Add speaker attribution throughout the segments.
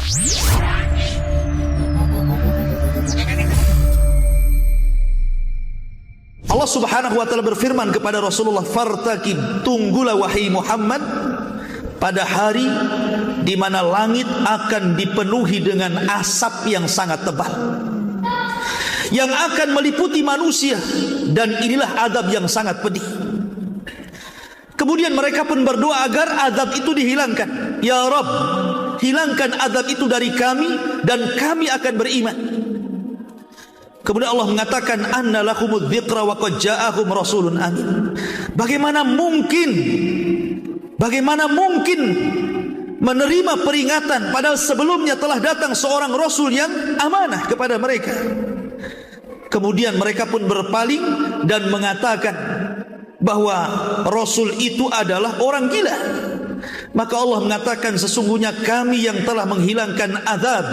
Speaker 1: Allah Subhanahu wa taala berfirman kepada Rasulullah, "Fartaqib, tunggulah wahai Muhammad pada hari di mana langit akan dipenuhi dengan asap yang sangat tebal yang akan meliputi manusia, dan inilah azab yang sangat pedih." Kemudian mereka pun berdoa agar azab itu dihilangkan. "Ya Rabb, hilangkan azab itu dari kami dan kami akan beriman." Kemudian Allah mengatakan, "Anna lahumudz dzikra wa qad ja'ahum rasulun amin." Bagaimana mungkin menerima peringatan padahal sebelumnya telah datang seorang rasul yang amanah kepada mereka. Kemudian mereka pun berpaling dan mengatakan bahwa rasul itu adalah orang gila. Maka Allah mengatakan, sesungguhnya kami yang telah menghilangkan azab,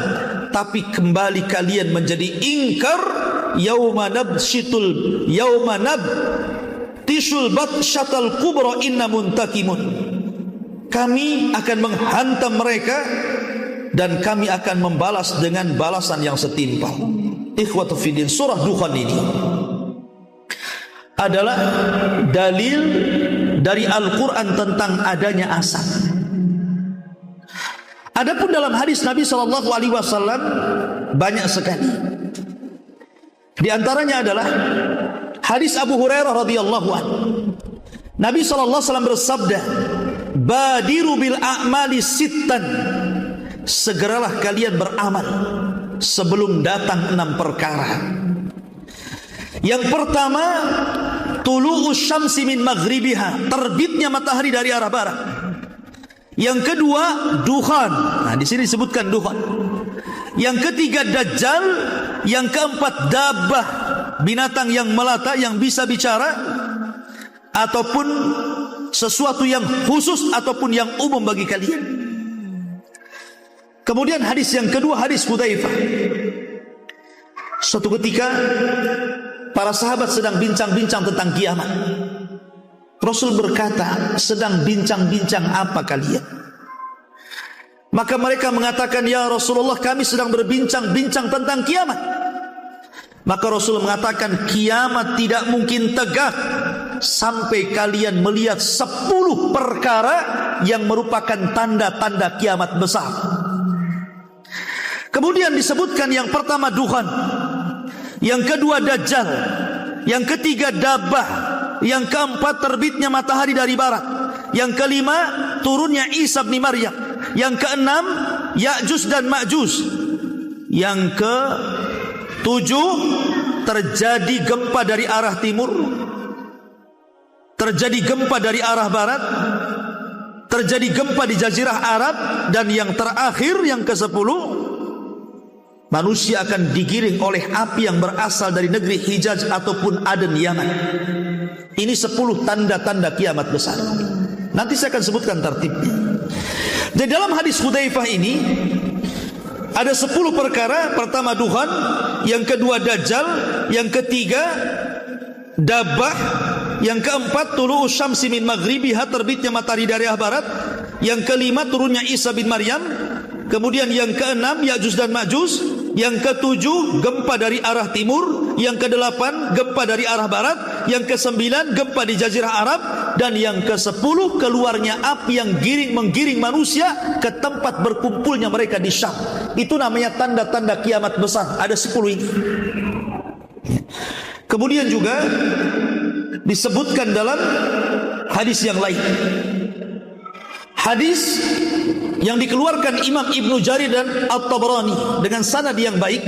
Speaker 1: tapi kembali kalian menjadi ingkar. Yauma nabshitul yauma nabtishul batshatal kubra inna muntakimun. Kami akan menghantam mereka dan kami akan membalas dengan balasan yang setimpal. Ikhwatu fiddin, surah Dukhan ini adalah dalil dari Al-Quran tentang adanya asap. Adapun dalam hadis Nabi SAW banyak sekali. Di antaranya adalah hadis Abu Hurairah radhiyallahu anhu. Nabi SAW bersabda, "Badiru bil a'mali sittan." Segeralah kalian beramal sebelum datang 6 perkara. Yang pertama, tulu'us syamsi min maghribiha, terbitnya matahari dari arah barat. Yang kedua, dukhan. Nah, di sini disebutkan dukhan. Yang ketiga, dajjal. Yang keempat, dabbah, binatang yang melata yang bisa bicara, ataupun sesuatu yang khusus ataupun yang umum bagi kalian. Kemudian hadis yang kedua, hadis Hudzaifah. Suatu ketika para sahabat sedang bincang-bincang tentang kiamat. Rasul berkata, "Sedang bincang-bincang apa kalian?" Maka mereka mengatakan, "Ya Rasulullah, kami sedang berbincang-bincang tentang kiamat." Maka Rasul mengatakan, "Kiamat tidak mungkin tegak sampai kalian melihat 10 perkara yang merupakan tanda-tanda kiamat besar." Kemudian disebutkan yang pertama dukhan, yang kedua dajjal, yang ketiga dabbah, yang keempat terbitnya matahari dari barat, yang kelima turunnya Isa bin Maryam, yang keenam Ya'juj dan Ma'juj, yang ke-7 terjadi gempa dari arah timur, terjadi gempa dari arah barat, terjadi gempa di Jazirah Arab, dan yang terakhir yang ke-10 manusia akan digiring oleh api yang berasal dari negeri Hijaz ataupun Aden, Yaman. Ini 10 tanda-tanda kiamat besar. Nanti saya akan sebutkan tertibnya. Jadi dalam hadis Hudzaifah ini ada 10 perkara. Pertama dukhan, yang kedua dajjal, yang ketiga dabbah, yang keempat tulu'us syamsi min maghribiha, terbitnya matahari dari arah barat, yang kelima turunnya Isa bin Maryam, kemudian yang keenam Ya'juj dan Ma'juj, yang ke-7 gempa dari arah timur, yang ke-8 gempa dari arah barat, yang ke-9 gempa di Jazirah Arab, dan yang ke-10 keluarnya api yang menggiring manusia ke tempat berkumpulnya mereka di Syam. Itu namanya tanda-tanda kiamat besar. Ada 10 ini. Kemudian juga disebutkan dalam hadis yang lain, hadis yang dikeluarkan Imam Ibnu Jarir dan At-Tabrani dengan sanad yang baik,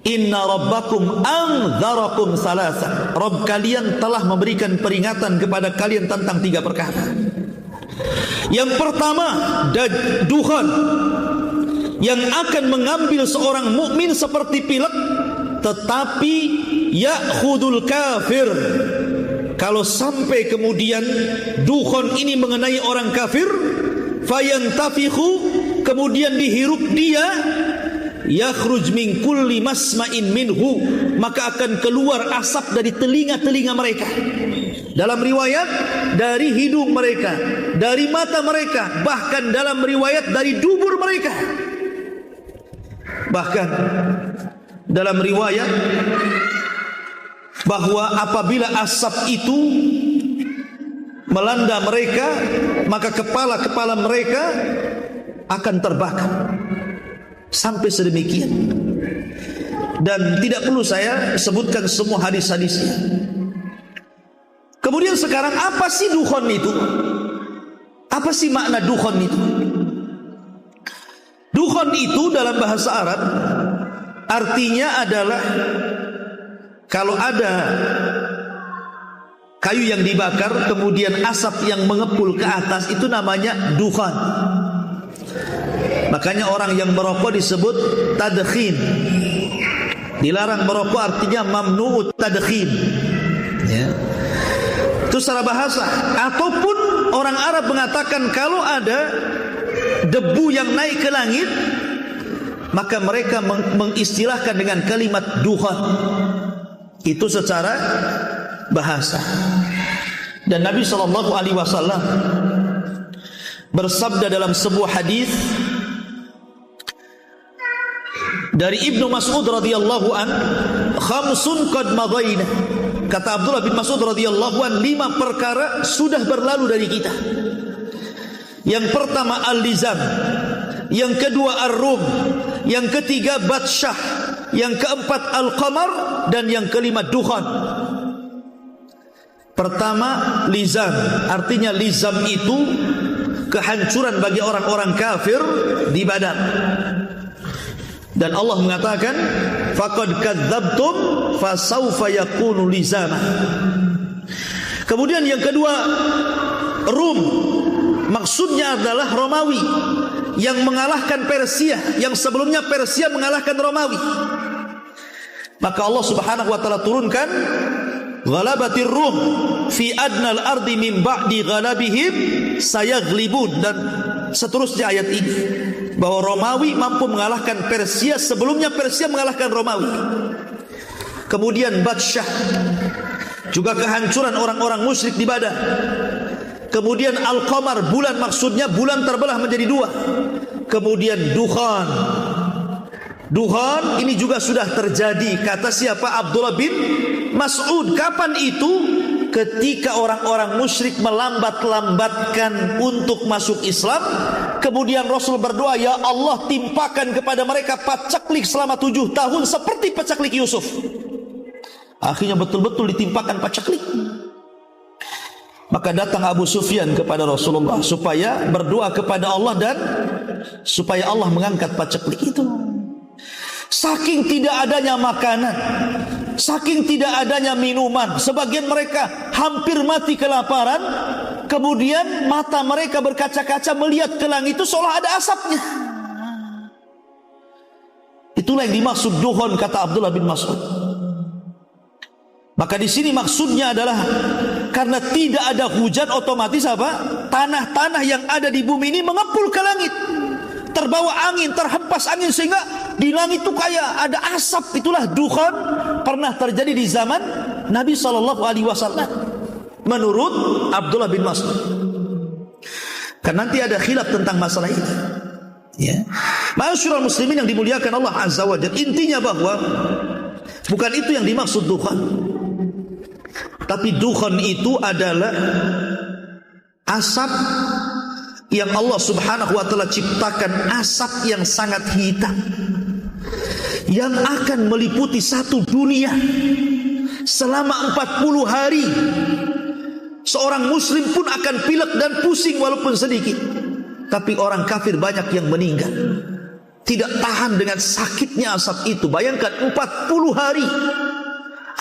Speaker 1: "Inna rabbakum anzarakum salasa." Rabb kalian telah memberikan peringatan kepada kalian tentang 3 perkara. Yang pertama, dukhan, yang akan mengambil seorang mukmin seperti pilek, tetapi ya'khudul kafir. Kalau sampai kemudian dukhan ini mengenai orang kafir, fayantafikhu, kemudian dihirup dia, yakhruj min kulli masma'in minhu, maka akan keluar asap dari telinga-telinga mereka. Dalam riwayat dari hidung mereka, dari mata mereka, bahkan dalam riwayat dari dubur mereka. Bahkan dalam riwayat bahwa apabila asap itu melanda mereka, maka kepala-kepala mereka akan terbakar. Sampai sedemikian. Dan tidak perlu saya sebutkan semua hadis-hadisnya. Kemudian sekarang apa sih dukhon itu? Apa sih makna dukhon itu? Dukhon itu dalam bahasa Arab artinya adalah kalau ada kayu yang dibakar kemudian asap yang mengepul ke atas, itu namanya dukhon. Makanya orang yang merokok disebut tadkhin. Dilarang merokok artinya mamnu'ut tadkhin. Ya. Itu secara bahasa. Ataupun orang Arab mengatakan kalau ada debu yang naik ke langit, maka mereka mengistilahkan dengan kalimat dukhon. Itu secara bahasa. Dan Nabi SAW bersabda dalam sebuah hadis dari Ibnu Mas'ud radhiyallahu an, khamsun qad madaina. Kata Abdullah bin Mas'ud radhiyallahu an, 5 perkara sudah berlalu dari kita. Yang pertama al-lizam, yang kedua ar-rum, yang ketiga batsyah, yang keempat al-qamar, dan yang kelima dukhon. Pertama lizam, artinya lizam itu kehancuran bagi orang-orang kafir di Badar. Dan Allah mengatakan faqad kadzabtum fasawfa yakunu lizama. Kemudian yang kedua Rum, maksudnya adalah Romawi yang mengalahkan Persia, yang sebelumnya Persia mengalahkan Romawi. Maka Allah Subhanahu wa taala turunkan ghalabatir rum fi adnal ardi min ba'di ghalabihim sayaghlibun, dan seterusnya ayat ini bahwa Romawi mampu mengalahkan Persia, sebelumnya Persia mengalahkan Romawi. Kemudian batsyah, juga kehancuran orang-orang musyrik di Badar. Kemudian al-qamar, bulan, maksudnya bulan terbelah menjadi 2. Kemudian dukhon. Dukhon ini juga sudah terjadi, kata siapa? Abdullah bin Mas'ud. Kapan itu? Ketika orang-orang musyrik melambat-lambatkan untuk masuk Islam. Kemudian Rasul berdoa, ya Allah timpakan kepada mereka pacaklik selama 7 tahun seperti pacaklik Yusuf. Akhirnya betul-betul ditimpakan pacaklik. Maka datang Abu Sufyan kepada Rasulullah supaya berdoa kepada Allah dan supaya Allah mengangkat pacaklik itu. Saking tidak adanya makanan, saking tidak adanya minuman, sebagian mereka hampir mati kelaparan. Kemudian mata mereka berkaca-kaca melihat ke langit itu seolah ada asapnya. Itulah yang dimaksud dukhon, kata Abdullah bin Mas'ud. Maka di sini maksudnya adalah karena tidak ada hujan, otomatis apa? Tanah-tanah yang ada di bumi ini mengepul ke langit, terbawa angin, terhempas angin, sehingga di langit itu kayak ada asap. Itulah dukhon, pernah terjadi di zaman Nabi SAW menurut Abdullah bin Mas'ud. Kan nanti ada khilaf tentang masalah ini. Ya, ma'asyiral muslimin yang dimuliakan Allah Azza wa Jalla, intinya bahwa bukan itu yang dimaksud dukhon. Tapi dukhon itu adalah asap yang Allah Subhanahu wa taala ciptakan, asap yang sangat hitam yang akan meliputi satu dunia selama 40 hari. Seorang muslim pun akan pilek dan pusing walaupun sedikit. Tapi orang kafir banyak yang meninggal, tidak tahan dengan sakitnya asap itu. Bayangkan 40 hari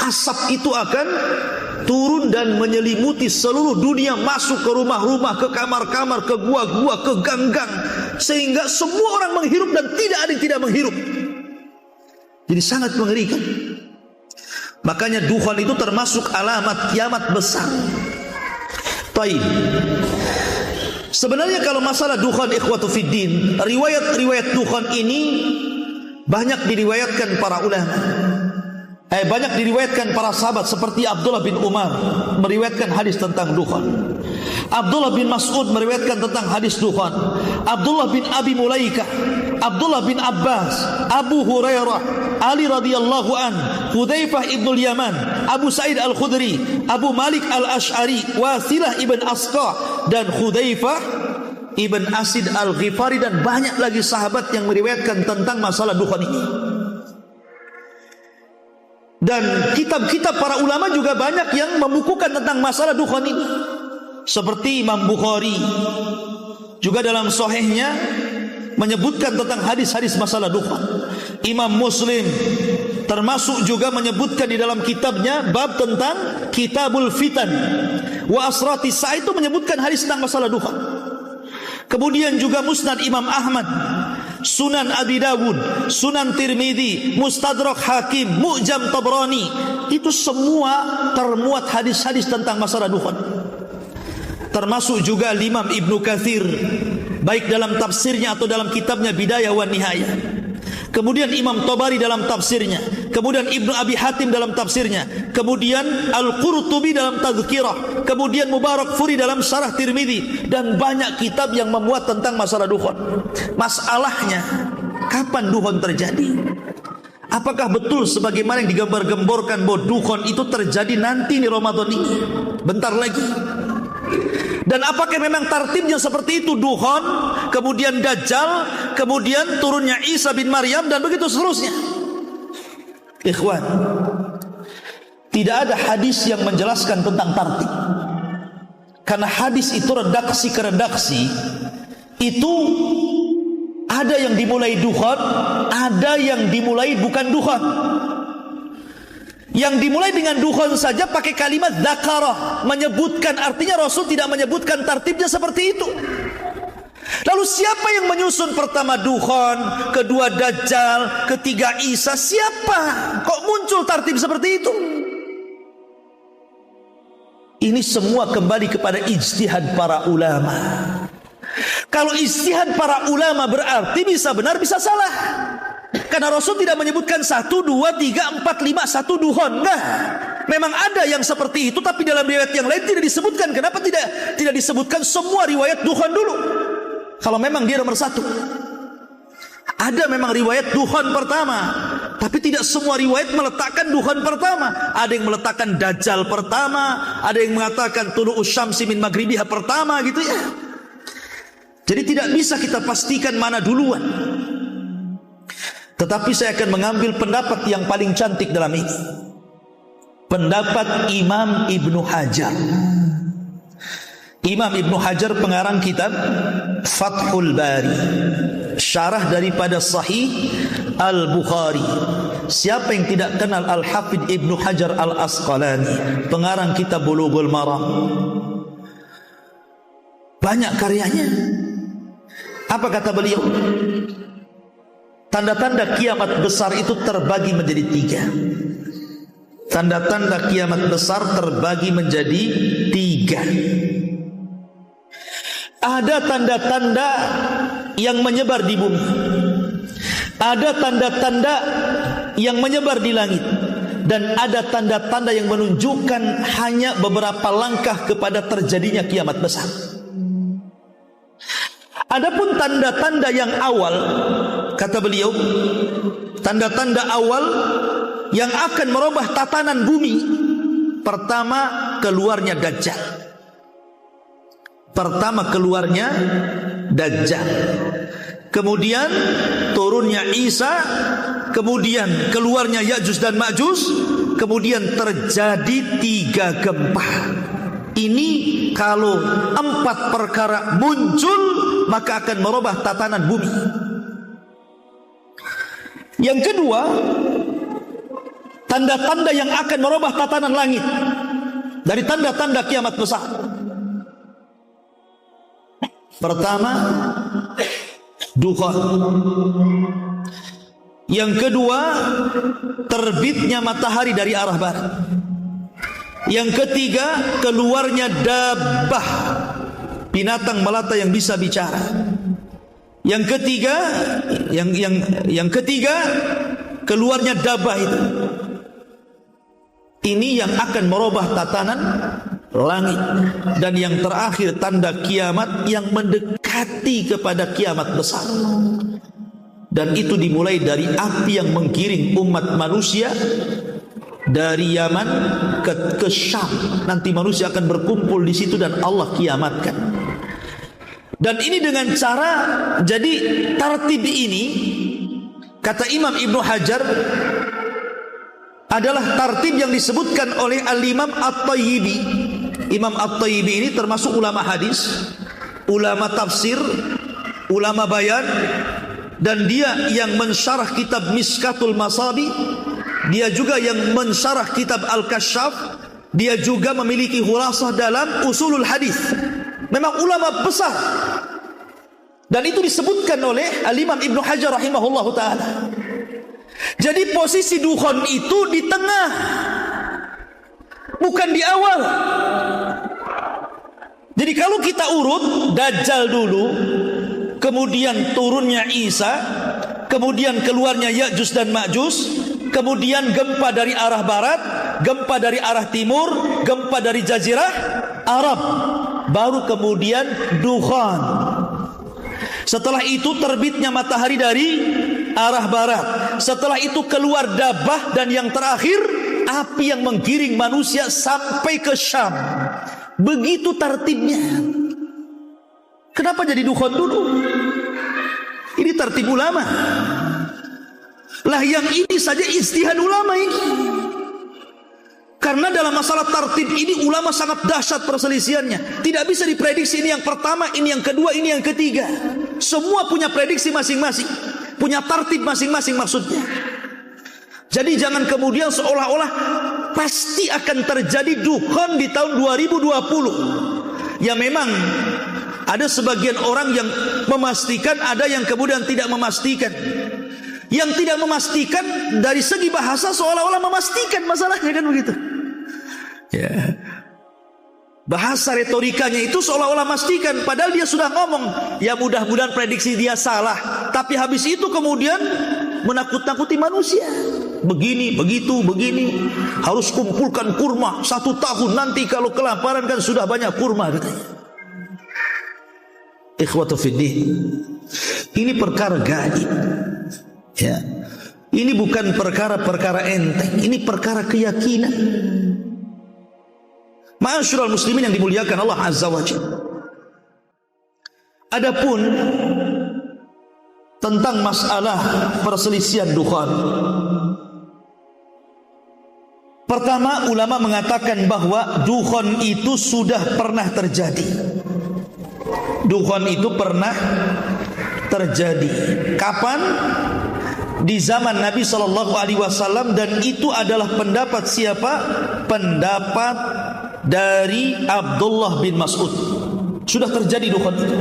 Speaker 1: asap itu akan turun dan menyelimuti seluruh dunia, masuk ke rumah-rumah, ke kamar-kamar, ke gua-gua, ke gang-gang, sehingga semua orang menghirup dan tidak ada yang tidak menghirup. Jadi sangat mengerikan. Makanya dukhon itu termasuk alamat kiamat besar. Taib. Sebenarnya kalau masalah dukhon, ikhwatu fiddin, riwayat-riwayat dukhon ini banyak diriwayatkan para ulama. Banyak diriwayatkan para sahabat seperti Abdullah bin Umar meriwayatkan hadis tentang dukhon. Abdullah bin Mas'ud meriwayatkan tentang hadis dukhan. Abdullah bin Abi Mulaikah, Abdullah bin Abbas, Abu Hurairah, Ali radhiyallahu an, Hudzaifah ibnul Yaman, Abu Sa'id al-Khudri, Abu Malik al-Ash'ari, Wasilah ibn Asqa, dan Hudzaifah ibn Asid al-Ghifari, dan banyak lagi sahabat yang meriwayatkan tentang masalah dukhan ini. Dan kitab-kitab para ulama juga banyak yang membukukan tentang masalah dukhan ini. Seperti Imam Bukhari juga dalam sahihnya menyebutkan tentang hadis-hadis masalah dukhan. Imam Muslim termasuk juga menyebutkan di dalam kitabnya bab tentang Kitabul Fitan wa Asrati Sa'a, itu menyebutkan hadis tentang masalah dukhan. Kemudian juga Musnad Imam Ahmad, Sunan Abi Dawud, Sunan Tirmidzi, Mustadrak Hakim, Mu'jam Tabrani, itu semua termuat hadis-hadis tentang masalah dukhan. Termasuk juga Imam Ibnu Katsir, baik dalam tafsirnya atau dalam kitabnya Bidayah wa Nihayah. Kemudian Imam Tabari dalam tafsirnya, kemudian Ibnu Abi Hatim dalam tafsirnya, kemudian Al-Qurtubi dalam Tadhkirah, kemudian Mubarakfuri dalam Syarah Tirmidzi, dan banyak kitab yang memuat tentang masalah dukhan. Masalahnya, kapan dukhan terjadi? Apakah betul sebagaimana yang digambar-gemborkan bahwa dukhan itu terjadi nanti di Ramadan ini, bentar lagi? Dan apakah memang tartibnya seperti itu? Dukhan, kemudian Dajjal, kemudian turunnya Isa bin Maryam, dan begitu seterusnya. Ikhwan, tidak ada hadis yang menjelaskan tentang tartib. Karena hadis itu redaksi ke redaksi, itu ada yang dimulai dukhan, ada yang dimulai bukan dukhan. Yang dimulai dengan dukhan saja pakai kalimat dzakarah, menyebutkan, artinya Rasul tidak menyebutkan tartibnya seperti itu. Lalu siapa yang menyusun pertama dukhan, kedua Dajjal, ketiga Isa? Siapa? Kok muncul tartib seperti itu? Ini semua kembali kepada ijtihad para ulama. Kalau ijtihad para ulama berarti bisa benar bisa salah. Karena Rasul tidak menyebutkan 1, 2, 3, 4, 5, 1 dukhan. Enggak. Memang ada yang seperti itu, tapi dalam riwayat yang lain tidak disebutkan. Kenapa tidak disebutkan semua riwayat dukhan dulu? Kalau memang dia nomor 1. Ada memang riwayat dukhan pertama, tapi tidak semua riwayat meletakkan dukhan pertama. Ada yang meletakkan Dajjal pertama, ada yang mengatakan tulu'us syamsi min maghribiha pertama, gitu ya. Jadi tidak bisa kita pastikan mana duluan. Tetapi saya akan mengambil pendapat yang paling cantik dalam ini, pendapat Imam Ibnu Hajar. Imam Ibnu Hajar pengarang kitab Fathul Bari, syarah daripada Sahih Al-Bukhari. Siapa yang tidak kenal Al-Hafidh Ibnu Hajar Al-Asqalani, pengarang kitab Bulughul Maram? Banyak karyanya. Apa kata beliau? Tanda-tanda kiamat besar itu terbagi menjadi 3. Tanda-tanda kiamat besar terbagi menjadi 3. Ada tanda-tanda yang menyebar di bumi, ada tanda-tanda yang menyebar di langit, dan ada tanda-tanda yang menunjukkan hanya beberapa langkah kepada terjadinya kiamat besar. Adapun tanda-tanda yang awal, kata beliau, tanda-tanda awal yang akan merubah tatanan bumi. Pertama, keluarnya Dajjal. Kemudian turunnya Isa, kemudian keluarnya Ya'juj dan Ma'juj, kemudian terjadi 3 gempa. Ini kalau 4 perkara muncul, maka akan merubah tatanan bumi. Yang kedua, tanda-tanda yang akan merubah tatanan langit dari tanda-tanda kiamat besar. Pertama, dukhan. Yang kedua, terbitnya matahari dari arah barat. Yang ketiga, keluarnya dabbah, binatang melata yang bisa bicara. Yang ketiga, keluarnya dabbah itu. Ini yang akan merubah tatanan langit. Dan yang terakhir tanda kiamat yang mendekati kepada kiamat besar. Dan itu dimulai dari api yang menggiring umat manusia dari Yaman ke Syam. Nanti manusia akan berkumpul di situ dan Allah kiamatkan. Dan ini dengan cara, jadi tartib ini kata Imam Ibnu Hajar adalah tartib yang disebutkan oleh Al-Imam At-Tayyibi. Imam At-Tayyibi ini termasuk ulama hadis, ulama tafsir, ulama bayan, dan dia yang mensyarah kitab Miskatul Masabi, dia juga yang mensyarah kitab Al-Kasyaf, dia juga memiliki khulasah dalam usulul hadis. Memang ulama besar. Dan itu disebutkan oleh Al-Imam Ibnu Hajar rahimahullahu taala. Jadi posisi dukhon itu di tengah, bukan di awal. Jadi kalau kita urut Dajjal dulu, kemudian turunnya Isa, kemudian keluarnya Ya'juj dan Ma'juj, kemudian gempa dari arah barat, gempa dari arah timur, gempa dari jazirah Arab, baru kemudian dukhan. Setelah itu terbitnya matahari dari arah barat. Setelah itu keluar dabah, dan yang terakhir api yang menggiring manusia sampai ke Syam. Begitu tartibnya. Kenapa jadi dukhan dulu? Ini tartib ulama. Lah yang ini saja ijtihad ulama ini. Karena dalam masalah tartib ini ulama sangat dahsyat perselisihannya. Tidak bisa diprediksi ini yang pertama, ini yang kedua, ini yang ketiga. Semua punya prediksi masing-masing, punya tartib masing-masing maksudnya. Jadi jangan kemudian seolah-olah pasti akan terjadi dukhan di tahun 2020. Ya memang ada sebagian orang yang memastikan, ada yang kemudian tidak memastikan. Yang tidak memastikan dari segi bahasa seolah-olah memastikan masalahnya, kan begitu. Ya. Bahasa retorikanya itu seolah-olah memastikan, padahal dia sudah ngomong, ya mudah-mudahan prediksi dia salah. Tapi habis itu kemudian menakut-nakuti manusia. Begini, begitu, begini. Harus kumpulkan kurma 1 tahun, nanti kalau kelaparan kan sudah banyak kurma, katanya. Ikhwatu fiddin, ini perkara gaib. Ya, ini bukan perkara-perkara enteng, ini perkara keyakinan. Ma'asyiral muslimin yang dimuliakan Allah Azza wa Jalla. Adapun tentang masalah perselisihan dukhan, pertama ulama mengatakan bahwa dukhan itu sudah pernah terjadi. Dukhan itu pernah terjadi. Kapan? Di zaman Nabi SAW, dan itu adalah pendapat siapa? Pendapat dari Abdullah bin Mas'ud. Sudah terjadi dukhan itu.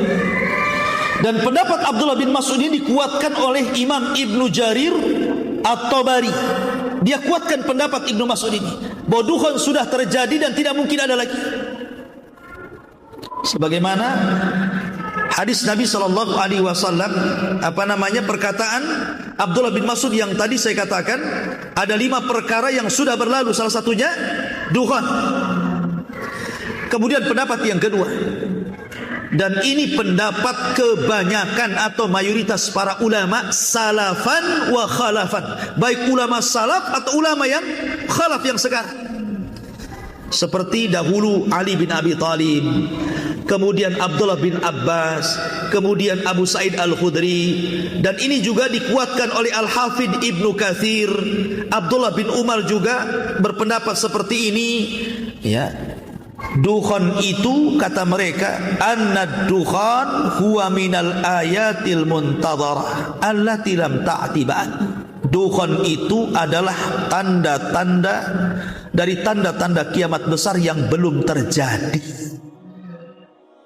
Speaker 1: Dan pendapat Abdullah bin Mas'ud ini dikuatkan oleh Imam Ibnu Jarir At-Tabari. Dia kuatkan pendapat Ibnu Mas'ud ini, bahwa dukhan sudah terjadi dan tidak mungkin ada lagi. Sebagaimana hadis Nabi SAW, perkataan Abdullah bin Mas'ud yang tadi saya katakan, ada 5 perkara yang sudah berlalu, salah satunya dukhan. Kemudian pendapat yang kedua, dan ini pendapat kebanyakan atau mayoritas para ulama salafan wa khalafan, baik ulama salaf atau ulama yang khalaf yang sekarang. Seperti dahulu Ali bin Abi Thalib, kemudian Abdullah bin Abbas, kemudian Abu Sa'id Al-Khudri, dan ini juga dikuatkan oleh Al-Hafidh Ibnu Katsir. Abdullah bin Umar juga berpendapat seperti ini. Ya, dukhan itu kata mereka, annad dukhan huwa minal ayatil muntadharah allati lam ta'ti ba'd. Dukhan itu adalah tanda-tanda dari tanda-tanda kiamat besar yang belum terjadi.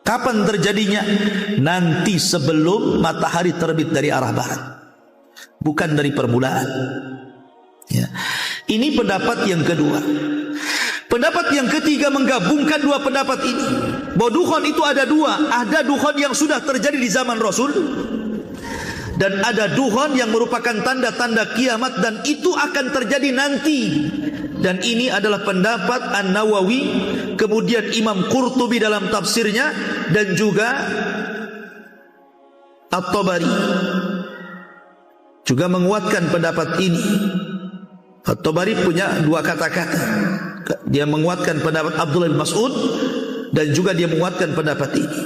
Speaker 1: Kapan terjadinya? Nanti sebelum matahari terbit dari arah barat, bukan dari permulaan. Ya. Ini pendapat yang kedua. Pendapat yang ketiga menggabungkan 2 pendapat ini, bahwa dukhan itu ada 2. Ada dukhan yang sudah terjadi di zaman Rasul, dan ada dukhan yang merupakan tanda-tanda kiamat, dan itu akan terjadi nanti dan ini adalah pendapat An-Nawawi, kemudian Imam Qurtubi dalam tafsirnya, dan juga At-Tabari juga menguatkan pendapat ini. At-Tabari punya dua kata-kata. Dia menguatkan pendapat Abdullah bin Mas'ud dan juga dia menguatkan pendapat ini.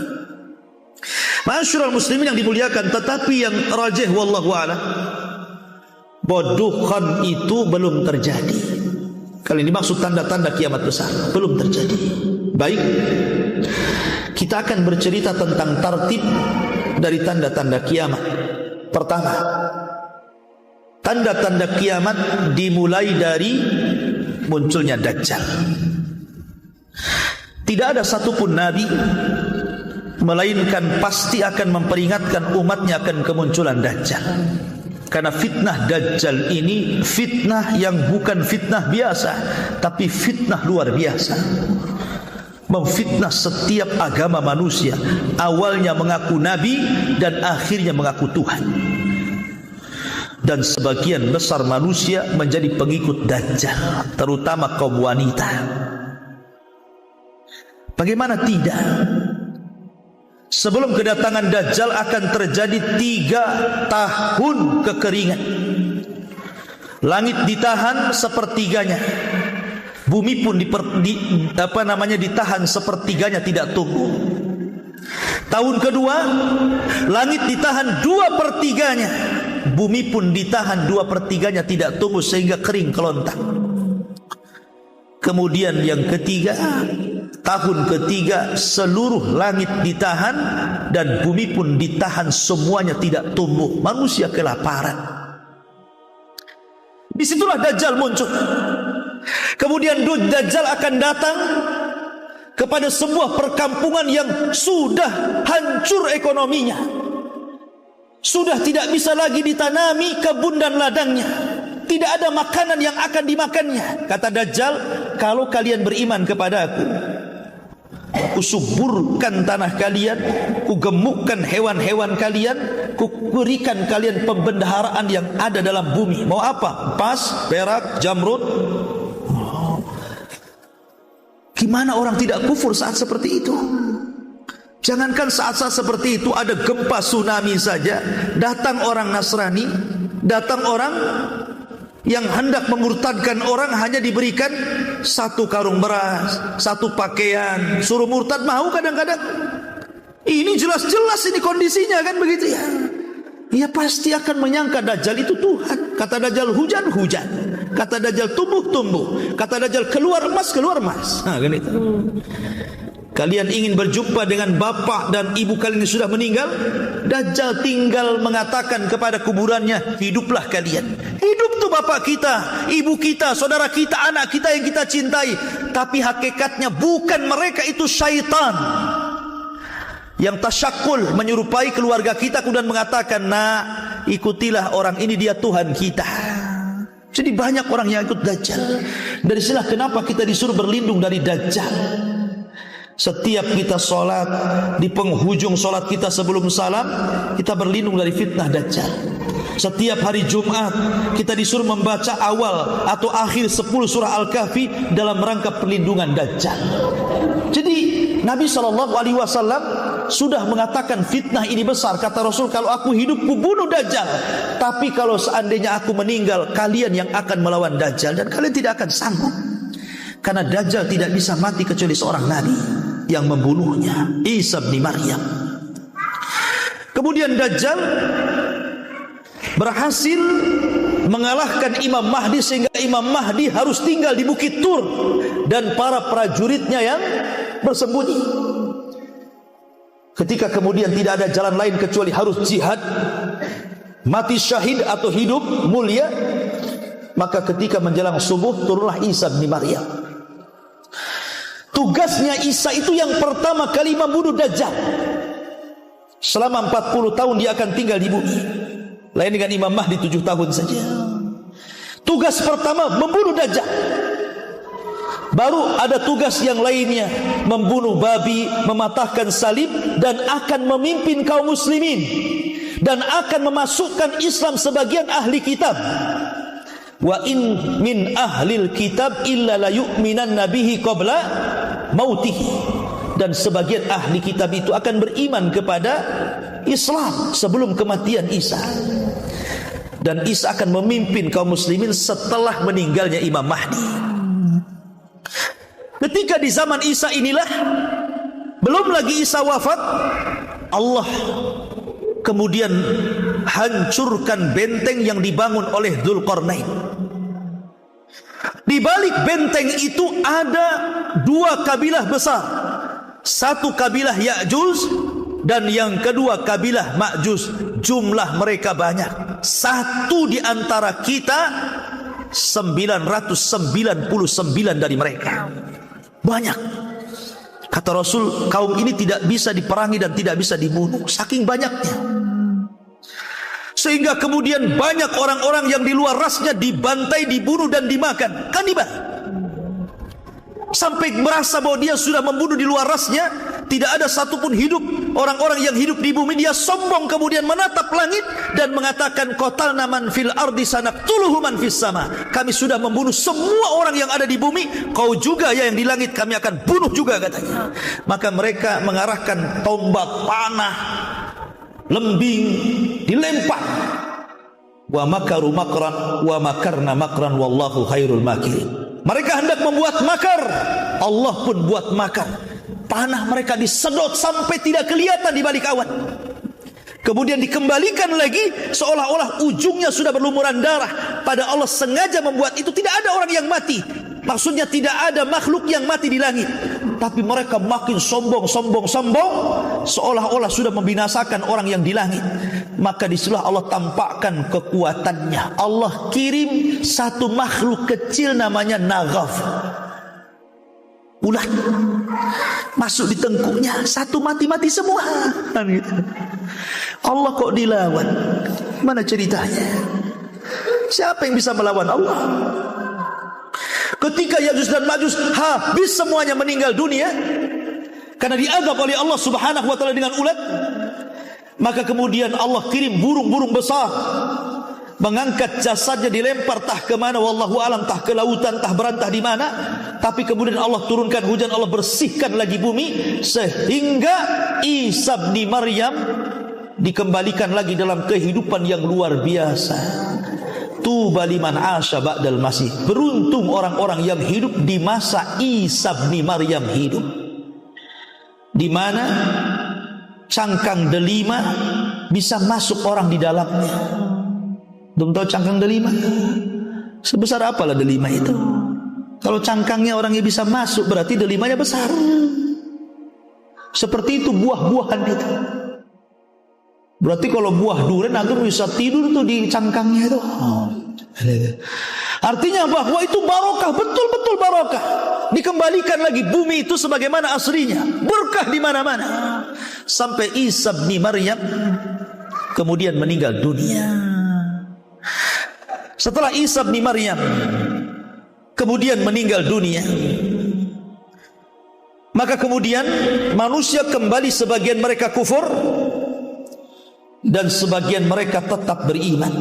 Speaker 1: Ma'asyiral muslimin yang dimuliakan, tetapi yang rajih wallahu a'lam, bahwa dukhan itu belum terjadi. Kali ini maksud tanda-tanda kiamat besar belum terjadi. Baik, kita akan bercerita tentang tartib dari tanda-tanda kiamat. Pertama, tanda-tanda kiamat dimulai dari munculnya Dajjal. Tidak ada satupun nabi melainkan pasti akan memperingatkan umatnya akan kemunculan Dajjal. Karena fitnah Dajjal ini fitnah yang bukan fitnah biasa, tapi fitnah luar biasa. Memfitnah setiap agama manusia. Awalnya mengaku nabi dan akhirnya mengaku Tuhan. Dan sebagian besar manusia menjadi pengikut Dajjal, terutama kaum wanita. Bagaimana tidak? Sebelum kedatangan Dajjal akan terjadi 3 tahun kekeringan. Langit ditahan sepertiganya, bumi pun ditahan sepertiganya tidak tumbuh. Tahun kedua, langit ditahan 2/3-nya, bumi pun ditahan 2/3-nya tidak tumbuh sehingga kering kelontang. Kemudian yang ketiga, tahun ketiga, seluruh langit ditahan dan bumi pun ditahan, semuanya tidak tumbuh. Manusia kelaparan. Disitulah Dajjal muncul. Kemudian Dajjal akan datang kepada sebuah perkampungan yang sudah hancur ekonominya, sudah tidak bisa lagi ditanami kebun dan ladangnya, tidak ada makanan yang akan dimakannya. Kata Dajjal, kalau kalian beriman kepada aku suburkan tanah kalian, ku gemukkan hewan-hewan kalian, ku berikan kalian pembendaharaan yang ada dalam bumi. Mau apa? Emas, perak, jamrud. Gimana orang tidak kufur saat seperti itu? Jangankan saat-saat seperti itu, ada gempa tsunami saja, datang orang Nasrani, datang orang yang hendak memurtadkan orang, hanya diberikan 1 karung beras, 1 pakaian, suruh murtad mau kadang-kadang. Ini jelas-jelas ini kondisinya kan begitu ya. Ia pasti akan menyangka Dajjal itu Tuhan. Kata Dajjal hujan, hujan. Kata Dajjal tumbuh, tumbuh. Kata Dajjal keluar emas, keluar emas. Nah, kan itu. Kalian ingin berjumpa dengan bapak dan ibu kalian yang sudah meninggal? Dajjal tinggal mengatakan kepada kuburannya, hiduplah kalian. Hidup tuh bapak kita, ibu kita, saudara kita, anak kita yang kita cintai. Tapi hakikatnya bukan mereka, itu syaitan yang tasyakul, menyerupai keluarga kita, kemudian mengatakan, nah ikutilah orang ini, dia Tuhan kita. Jadi banyak orang yang ikut Dajjal. Dari sinilah kenapa kita disuruh berlindung dari Dajjal. Setiap kita sholat, di penghujung sholat kita sebelum salam, kita berlindung dari fitnah Dajjal. Setiap hari Jumat kita disuruh membaca awal atau akhir 10 surah Al-Kahfi dalam rangka perlindungan Dajjal. Jadi Nabi SAW sudah mengatakan fitnah ini besar. Kata Rasul, kalau aku hidup ku bunuh Dajjal, tapi kalau seandainya aku meninggal, kalian yang akan melawan Dajjal, dan kalian tidak akan sanggup. Karena Dajjal tidak bisa mati kecuali seorang nabi yang membunuhnya, Isa bin Maryam. Kemudian Dajjal berhasil mengalahkan Imam Mahdi, sehingga Imam Mahdi harus tinggal di Bukit Tur dan para prajuritnya yang bersembunyi. Ketika kemudian tidak ada jalan lain kecuali harus jihad, mati syahid atau hidup mulia, maka ketika menjelang subuh turunlah Isa bin Maryam. Tugasnya Isa itu yang pertama kali membunuh Dajjal. Selama 40 tahun dia akan tinggal di bumi. Lain dengan Imam Mahdi 7 tahun saja. Tugas pertama membunuh Dajjal. Baru ada tugas yang lainnya, membunuh babi, mematahkan salib, dan akan memimpin kaum muslimin, dan akan memasukkan Islam sebagian ahli kitab. Wa in min ahlil kitab illa la yu'minanna bihi qabla mautihi. Dan sebagian ahli kitab itu akan beriman kepada Islam sebelum kematian Isa. Dan Isa akan memimpin kaum muslimin setelah meninggalnya Imam Mahdi. Ketika di zaman Isa inilah, belum lagi Isa wafat, Allah kemudian hancurkan benteng yang dibangun oleh Dzulqarnain. Di balik benteng itu ada dua kabilah besar. Satu kabilah Ya'juj dan yang kedua kabilah Ma'juj. Jumlah mereka banyak. Satu di antara kita 999 dari mereka. Banyak. Kata Rasul, kaum ini tidak bisa diperangi dan tidak bisa dibunuh, saking banyaknya. Sehingga kemudian banyak orang-orang yang di luar rasnya dibantai, dibunuh dan dimakan. Kanibal. Sampai merasa bahwa dia sudah membunuh di luar rasnya, tidak ada satupun hidup. Orang-orang yang hidup di bumi, dia sombong kemudian menatap langit dan mengatakan, qatalna man fil ardi sanaqtuluhu man fis sama. Kami sudah membunuh semua orang yang ada di bumi, kau juga ya yang di langit kami akan bunuh juga, katanya. Maka mereka mengarahkan tombak, panah, lembing, dilempar. Wa makaru makran wa makarna makran wallahu khairul makirin. Mereka hendak membuat makar, Allah pun buat makar. Panah mereka disedot sampai tidak kelihatan di balik awan. Kemudian dikembalikan lagi seolah-olah ujungnya sudah berlumuran darah. Pada Allah sengaja membuat itu, tidak ada orang yang mati. Maksudnya tidak ada makhluk yang mati di langit. Tapi mereka makin sombong, seolah-olah sudah membinasakan orang yang di langit. Maka disitulah Allah tampakkan kekuatannya. Allah kirim satu makhluk kecil namanya Naghaf, ulat, masuk di tengkuknya, satu mati-mati semua. Allah kok dilawan? Mana ceritanya? Siapa yang bisa melawan Allah? Ketika Ya'juj dan Ma'juj habis semuanya meninggal dunia karena diazab oleh Allah Subhanahu wa taala dengan ulat, maka kemudian Allah kirim burung-burung besar mengangkat jasadnya, dilempar tah ke mana wallahu alam, tah ke lautan, tah berantah di mana. Tapi kemudian Allah turunkan hujan, Allah bersihkan lagi bumi sehingga Isa bin Maryam dikembalikan lagi dalam kehidupan yang luar biasa. Tuba liman asya ba'dal masih. Beruntung orang-orang yang hidup di masa Isa bin Maryam hidup, di mana cangkang delima bisa masuk orang di dalamnya. Belum tahu cangkang delima? Sebesar apalah delima itu? Kalau cangkangnya orangnya bisa masuk, berarti delimanya besar. Seperti itu buah-buahan itu. Berarti kalau buah durian antum bisa tidur tuh di cangkangnya itu. Artinya bahwa itu barokah, betul-betul barokah. Dikembalikan lagi bumi itu sebagaimana aslinya, berkah di mana-mana. Sampai Isa bin Maryam kemudian meninggal dunia. Setelah Isa bin Maryam kemudian meninggal dunia, maka kemudian manusia kembali, sebagian mereka kufur dan sebagian mereka tetap beriman.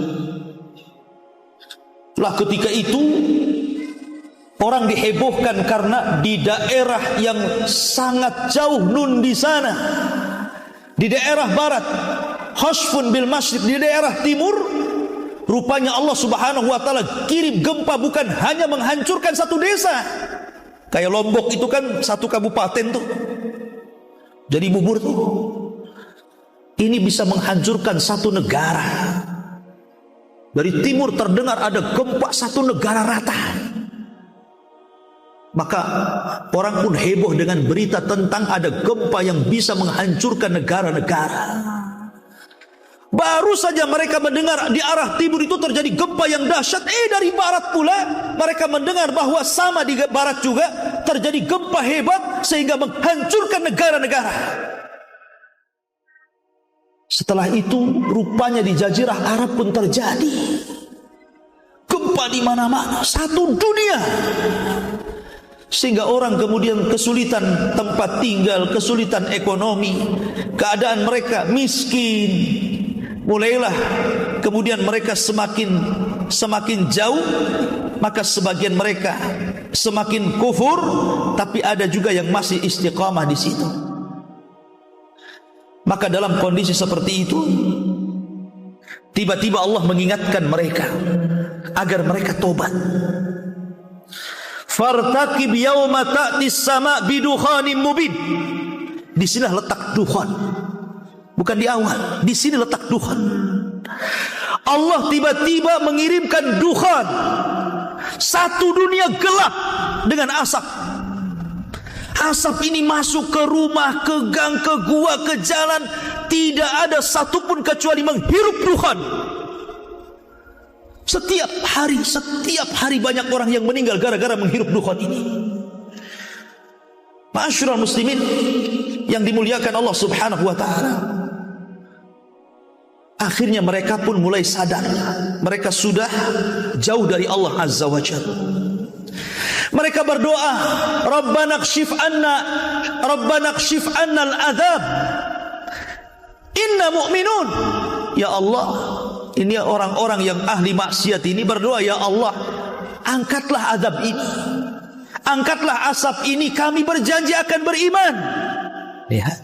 Speaker 1: Lah ketika itu orang dihebohkan karena di daerah yang sangat jauh nun di sana, di daerah barat, Khasfun bil Masyriq, di daerah timur, rupanya Allah Subhanahu wa taala kirim gempa, bukan hanya menghancurkan satu desa. Kayak Lombok itu kan satu kabupaten tuh, jadi bubur tuh. Ini bisa menghancurkan satu negara. Dari timur terdengar ada gempa satu negara rata. Maka orang pun heboh dengan berita tentang ada gempa yang bisa menghancurkan negara-negara. Baru saja mereka mendengar di arah timur itu terjadi gempa yang dahsyat, dari barat pula mereka mendengar bahwa sama di barat juga terjadi gempa hebat sehingga menghancurkan negara-negara. Setelah itu rupanya di Jazirah Arab pun terjadi gempa di mana-mana, satu dunia. Sehingga orang kemudian kesulitan tempat tinggal, kesulitan ekonomi, keadaan mereka miskin, mulailah kemudian mereka semakin jauh, maka sebagian mereka semakin kufur, tapi ada juga yang masih istiqamah di situ. Maka dalam kondisi seperti itu, tiba-tiba Allah mengingatkan mereka agar mereka tobat. Fartaqib yauma ta'tis sama' bidukhanin mubin. Di sinilah letak dukhan. Bukan di awal, di sini letak dukhan. Allah tiba-tiba mengirimkan dukhan. Satu dunia gelap dengan asap. Asap ini masuk ke rumah, ke gang, ke gua, ke jalan. Tidak ada satupun kecuali menghirup dukhan. Setiap hari banyak orang yang meninggal gara-gara menghirup dukhan ini. Ma'asyiral muslimin yang dimuliakan Allah Subhanahu wa taala. Akhirnya mereka pun mulai sadar, mereka sudah jauh dari Allah Azza wa Jalla. Mereka berdoa, Rabbana kshif anna al-adzab. Inna mu'minun. Ya Allah, ini orang-orang yang ahli maksiat ini berdoa, ya Allah, angkatlah azab ini, angkatlah asap ini, kami berjanji akan beriman. Lihat,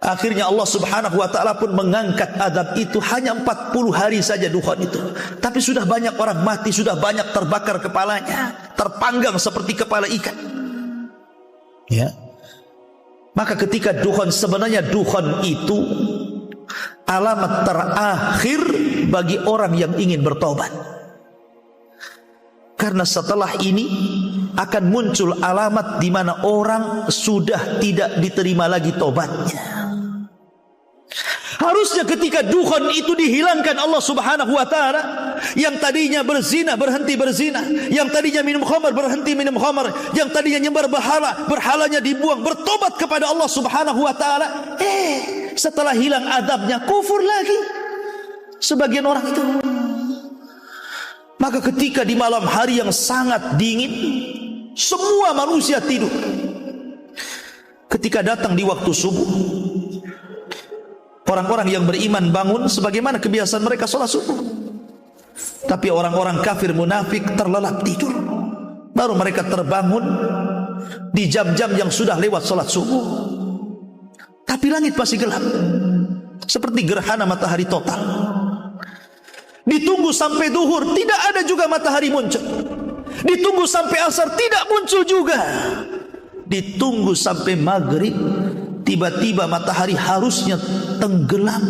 Speaker 1: akhirnya Allah Subhanahu wa ta'ala pun mengangkat azab itu. Hanya 40 hari saja dukhan itu, tapi sudah banyak orang mati, sudah banyak terbakar kepalanya, terpanggang seperti kepala ikan. Ya. Maka ketika dukhan, sebenarnya dukhan itu alamat terakhir bagi orang yang ingin bertobat. Karena setelah ini akan muncul alamat di mana orang sudah tidak diterima lagi tobatnya. Harusnya ketika dukhan itu dihilangkan Allah Subhanahu wa ta'ala, yang tadinya berzina berhenti berzina, yang tadinya minum khamar berhenti minum khamar, yang tadinya nyembah berhalanya dibuang, bertobat kepada Allah Subhanahu wa ta'ala. Setelah hilang adabnya, kufur lagi sebagian orang itu. Maka ketika di malam hari yang sangat dingin, semua manusia tidur. Ketika datang di waktu subuh, orang-orang yang beriman bangun sebagaimana kebiasaan mereka sholat subuh. Tapi orang-orang kafir munafik terlelap tidur. Baru mereka terbangun di jam-jam yang sudah lewat sholat subuh. Tapi langit masih gelap, seperti gerhana matahari total. Ditunggu sampai duhur, tidak ada juga matahari muncul. Ditunggu sampai asar, tidak muncul juga. Ditunggu sampai maghrib, tiba-tiba matahari harusnya tenggelam,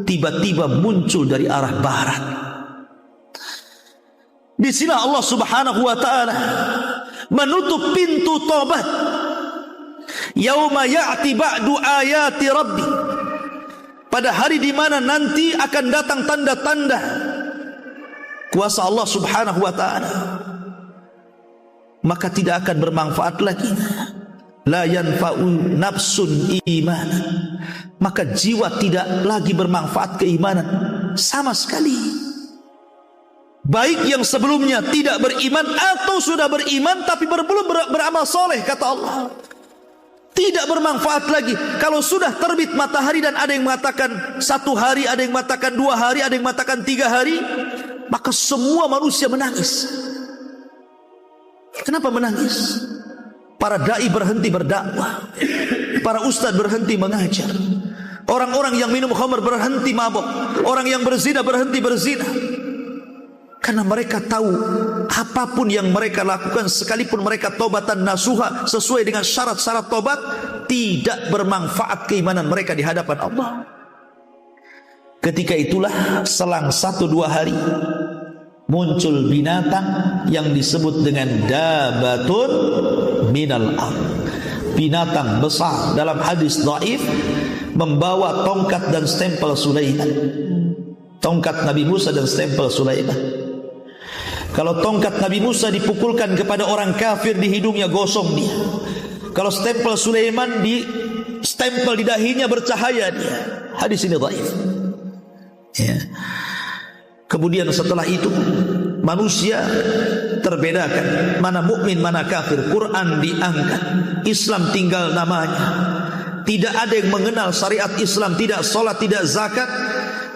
Speaker 1: tiba-tiba muncul dari arah barat. Di sini Allah Subhanahu wa ta'ala menutup pintu tobat. Yauma ya'ti ba'du ayati rabbi. Pada hari di mana nanti akan datang tanda-tanda kuasa Allah Subhanahu wa ta'ala, maka tidak akan bermanfaat lagi. La yanfa'u nafsun imanan. Maka jiwa tidak lagi bermanfaat keimanan sama sekali. Baik yang sebelumnya tidak beriman atau sudah beriman tapi belum beramal soleh, kata Allah, tidak bermanfaat lagi. Kalau sudah terbit matahari dan ada yang mengatakan 1 hari, ada yang mengatakan 2 hari, ada yang mengatakan 3 hari, maka semua manusia menangis. Kenapa menangis? Para dai berhenti berdakwah, para ustaz berhenti mengajar, orang-orang yang minum khamar berhenti mabuk, orang yang berzina berhenti berzina. Karena mereka tahu apapun yang mereka lakukan, sekalipun mereka tobatan nasuha sesuai dengan syarat-syarat tobat, tidak bermanfaat keimanan mereka di hadapan Allah. Ketika itulah selang 1-2 hari muncul binatang yang disebut dengan dabatun minal ard. Binatang besar, dalam hadis dhaif, membawa tongkat dan stempel Sulaiman. Tongkat Nabi Musa dan stempel Sulaiman. Kalau tongkat Nabi Musa dipukulkan kepada orang kafir, di hidungnya gosong dia. Kalau stempel Sulaiman di stempel di dahinya, bercahaya dia. Hadis ini dhaif. Ya. Kemudian setelah itu manusia terbedakan, mana mukmin mana kafir. Quran diangkat, Islam tinggal namanya. Tidak ada yang mengenal syariat Islam, tidak sholat, tidak zakat.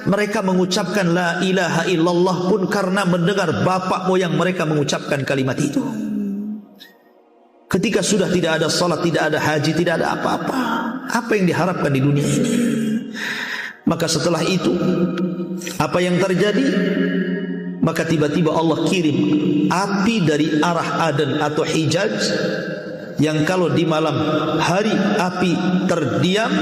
Speaker 1: mereka mengucapkan la ilaha illallah pun karena mendengar bapak moyang mereka mengucapkan kalimat itu. Ketika sudah tidak ada salat, tidak ada haji, tidak ada apa-apa, apa yang diharapkan di dunia ini? Maka setelah itu apa yang terjadi? Maka tiba-tiba Allah kirim api dari arah Aden atau Hijaz, yang kalau di malam hari api terdiam,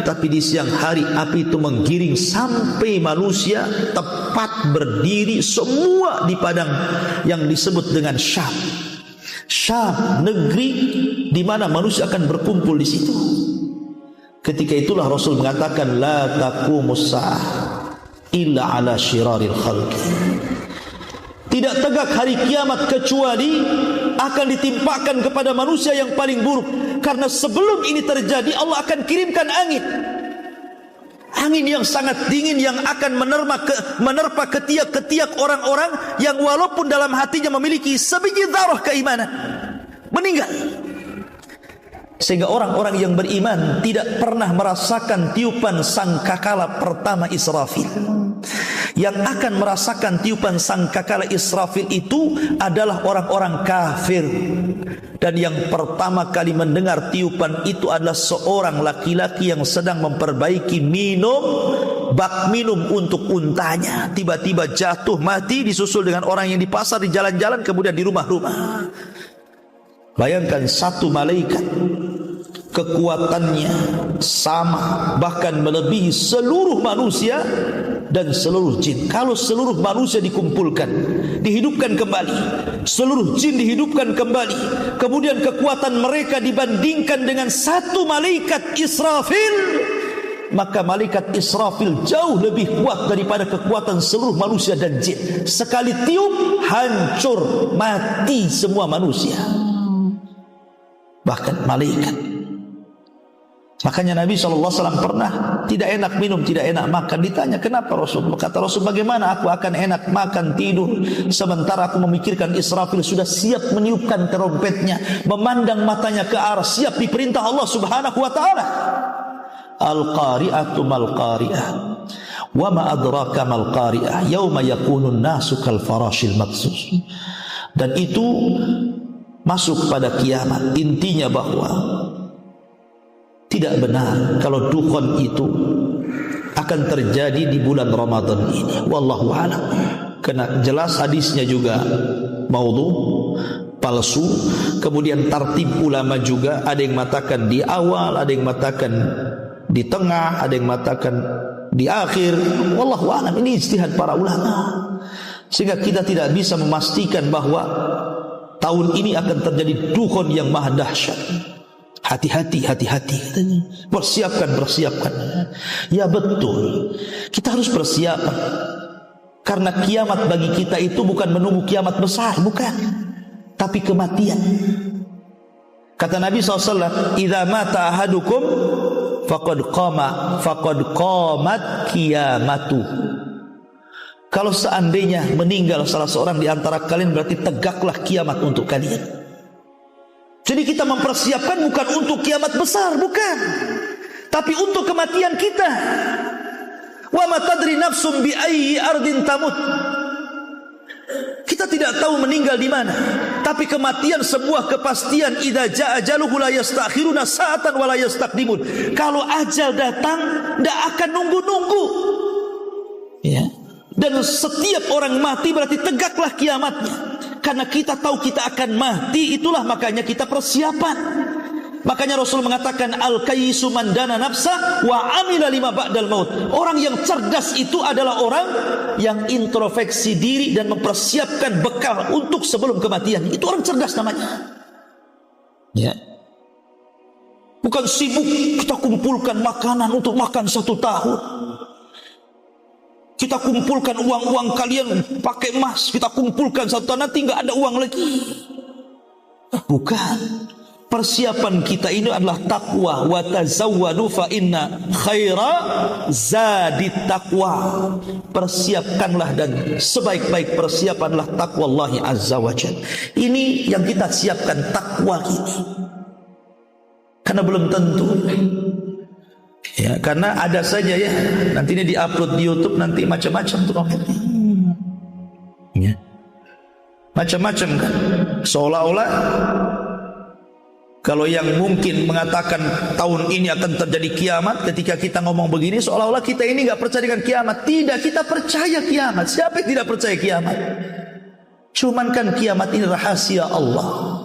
Speaker 1: tapi di siang hari api itu menggiring sampai manusia tepat berdiri semua di padang yang disebut dengan Syam. Syam, negeri di mana manusia akan berkumpul di situ. Ketika itulah Rasul mengatakan la taqumus sa'ah illa ala syiraril khalqi. Tidak tegak hari kiamat kecuali akan ditimpakan kepada manusia yang paling buruk. Karena sebelum ini terjadi Allah akan kirimkan angin. Angin yang sangat dingin yang akan menerpa ketiak-ketiak orang-orang yang walaupun dalam hatinya memiliki sebiji dzarah keimanan, meninggal. Sehingga orang-orang yang beriman tidak pernah merasakan tiupan sangkakala pertama Israfil. Yang akan merasakan tiupan sangkakala Israfil itu adalah orang-orang kafir. Dan yang pertama kali mendengar tiupan itu adalah seorang laki-laki yang sedang memperbaiki bak minum untuk untanya. Tiba-tiba jatuh mati, disusul dengan orang yang di pasar, di jalan-jalan, kemudian di rumah-rumah. Bayangkan satu malaikat kekuatannya sama, bahkan melebihi seluruh manusia dan seluruh jin. Kalau seluruh manusia dikumpulkan, dihidupkan kembali, seluruh jin dihidupkan kembali, kemudian kekuatan mereka dibandingkan dengan satu malaikat Israfil, maka malaikat Israfil jauh lebih kuat daripada kekuatan seluruh manusia dan jin. Sekali tiup, hancur, mati semua manusia, bahkan malaikat. Makanya Nabi SAW pernah tidak enak minum, tidak enak makan. Ditanya kenapa Rasul? Kata Rasul, bagaimana aku akan enak makan, tidur, sementara aku memikirkan Israfil sudah siap meniupkan trompetnya, memandang matanya ke arah, siap diperintah Allah Subhanahu wa ta'ala. Al-qari'atu mal-qari'ah wa ma adraka mal-qari'ah yauma yakunun nasu kal farashil mabsus. Dan itu masuk pada kiamat. Intinya bahwa tidak benar kalau dukhon itu akan terjadi di bulan Ramadan ini. Wallahu a'lam. Karena jelas hadisnya juga maudhu, palsu. Kemudian tartib ulama juga, ada yang mengatakan di awal, ada yang mengatakan di tengah, ada yang mengatakan di akhir. Wallahu a'lam. Ini ijtihad para ulama. Sehingga kita tidak bisa memastikan bahwa tahun ini akan terjadi dukhon yang maha dahsyat. Hati-hati, hati-hati. Persiapkan. Ya betul, kita harus persiapan. Karena kiamat bagi kita itu bukan menunggu kiamat besar, bukan, tapi kematian. Kata Nabi SAW, idza mata ahadukum faqad qamat qiyamatuh. Kalau seandainya meninggal salah seorang di antara kalian, berarti tegaklah kiamat untuk kalian. Jadi kita mempersiapkan bukan untuk kiamat besar, bukan, tapi untuk kematian kita. Wa ma tadri nafsum bi ayyi ardin tamut. Kita tidak tahu meninggal di mana, tapi kematian sebuah kepastian. Idza jaa ajaluhu la yastakhiruna sa'atan wa la yastaqdimun. Kalau ajal datang, tidak akan nunggu-nunggu. Ya. Dan setiap orang mati berarti tegaklah kiamatnya. Karena kita tahu kita akan mati, itulah makanya kita persiapan. Makanya Rasul mengatakan al-kayyisu man dana nafsa wa amila lima ba'dal maut. Orang yang cerdas itu adalah orang yang introspeksi diri dan mempersiapkan bekal untuk sebelum kematian. Itu orang cerdas namanya. Ya. Bukan sibuk kita kumpulkan makanan untuk makan 1 tahun. Kita kumpulkan uang-uang kalian pakai emas, kita kumpulkan 1 tahun, nanti nggak ada uang lagi. Bukan. Persiapan kita ini adalah takwa. Wa tazawwadu fa inna khaira zadit taqwa. Persiapkanlah, dan sebaik-baik persiapanlah takwa Allah azza wa jalla. Ini yang kita siapkan, takwa ini. Karena belum tentu Ya, karena ada saja ya, nanti ini diupload di YouTube nanti macam-macam tuh komennya. Ya. Macam-macam kan. Seolah-olah kalau yang mungkin mengatakan tahun ini akan terjadi kiamat, ketika kita ngomong begini seolah-olah kita ini enggak percaya dengan kiamat. Tidak, kita percaya kiamat. Siapa yang tidak percaya kiamat? Cuman kan kiamat ini rahasia Allah.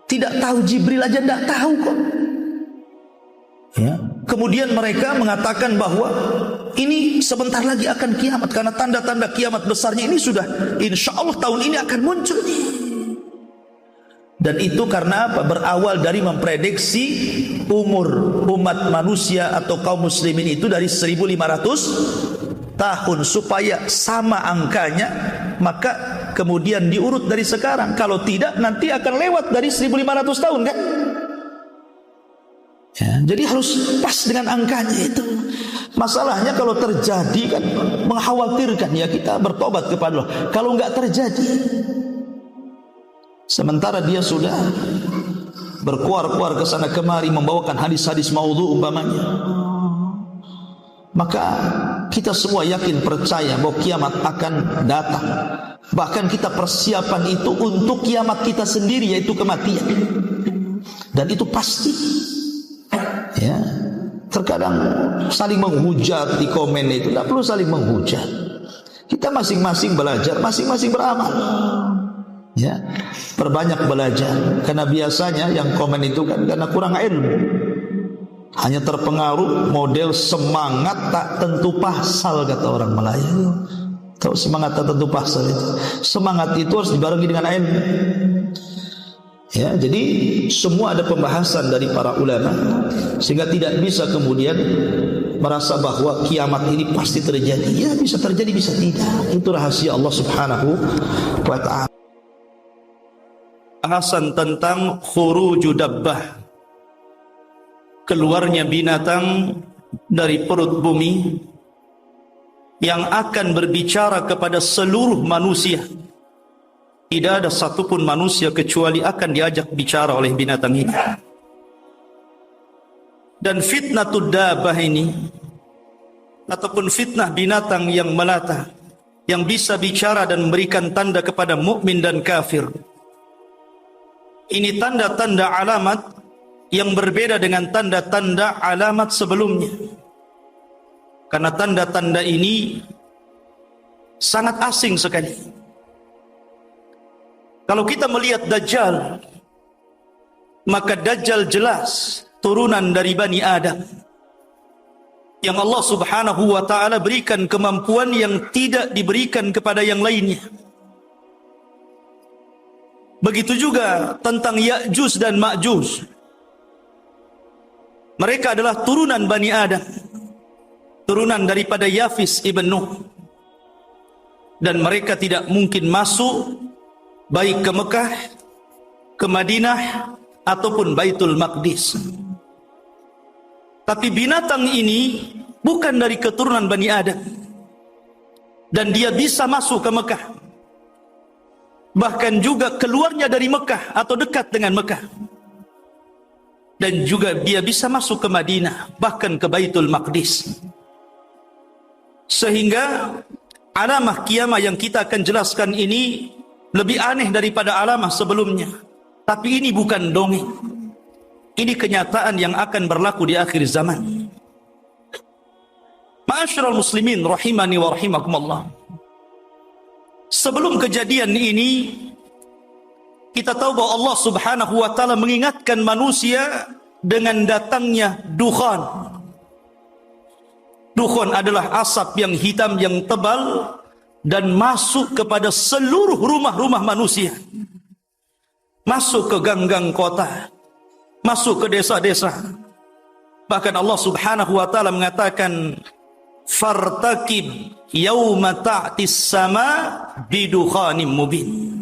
Speaker 1: Tidak tahu, Jibril aja tidak tahu kok. Ya. Kemudian mereka mengatakan bahwa ini sebentar lagi akan kiamat, karena tanda-tanda kiamat besarnya ini sudah insya Allah tahun ini akan muncul nih. Dan itu karena apa? Berawal dari memprediksi umur umat manusia atau kaum muslimin itu dari 1500 tahun, supaya sama angkanya, maka kemudian diurut dari sekarang. Kalau tidak nanti akan lewat dari 1500 tahun kan? Ya, jadi harus pas dengan angkanya itu. Masalahnya kalau terjadi kan mengkhawatirkan, ya kita bertobat kepada Allah. Kalau enggak terjadi, sementara dia sudah berkuar-kuar ke sana kemari membawakan hadis-hadis maudhu umpamanya, maka kita semua yakin percaya bahwa kiamat akan datang. Bahkan kita persiapan itu untuk kiamat kita sendiri, yaitu kematian. Dan itu pasti. Ya, terkadang saling menghujat di komen itu, tidak perlu saling menghujat. Kita masing-masing belajar, masing-masing beramal. Ya, perbanyak belajar. Karena biasanya yang komen itu kan karena kurang ilmu, hanya terpengaruh model semangat tak tentu pasal, kata orang Melayu. Tahu semangat tak tentu pasal itu? Semangat itu harus dibarengi dengan ilmu. Ya, jadi semua ada pembahasan dari para ulama, sehingga tidak bisa kemudian merasa bahwa kiamat ini pasti terjadi. Ya, bisa terjadi, bisa tidak. Itu rahasia Allah Subhanahu wa ta'ala. Bahasan tentang khuruju dabbah, keluarnya binatang dari perut bumi yang akan berbicara kepada seluruh manusia. Tidak ada satupun manusia kecuali akan diajak bicara oleh binatang ini. Dan fitnatud dabbah ini, ataupun fitnah binatang yang melata, yang bisa bicara dan memberikan tanda kepada mukmin dan kafir, ini tanda-tanda alamat yang berbeda dengan tanda-tanda alamat sebelumnya. Karena tanda-tanda ini sangat asing sekali. Kalau kita melihat Dajjal, maka Dajjal jelas turunan dari Bani Adam, yang Allah Subhanahu wa ta'ala berikan kemampuan yang tidak diberikan kepada yang lainnya. Begitu juga tentang Ya'juj dan Ma'juj. Mereka adalah turunan Bani Adam, turunan daripada Yafis ibn Nuh, dan mereka tidak mungkin masuk baik ke Mekah, ke Madinah, ataupun Baitul Maqdis. Tapi binatang ini bukan dari keturunan Bani Adam, dan dia bisa masuk ke Mekah, bahkan juga keluarnya dari Mekah atau dekat dengan Mekah, dan juga dia bisa masuk ke Madinah, bahkan ke Baitul Maqdis. Sehingga alamah kiamat yang kita akan jelaskan ini lebih aneh daripada alamah sebelumnya. Tapi ini bukan dongeng, ini kenyataan yang akan berlaku di akhir zaman. Ma'asyiral muslimin rahimani wa rahimakumullah, sebelum kejadian ini, kita tahu bahwa Allah Subhanahu wa ta'ala mengingatkan manusia dengan datangnya dukhan. Dukhan adalah asap yang hitam yang tebal dan masuk kepada seluruh rumah-rumah manusia, masuk ke gang-gang kota, masuk ke desa-desa. Bahkan Allah Subhanahu wa ta'ala mengatakan, fartaqib yauma ta'tis sama bidukhanim mubin.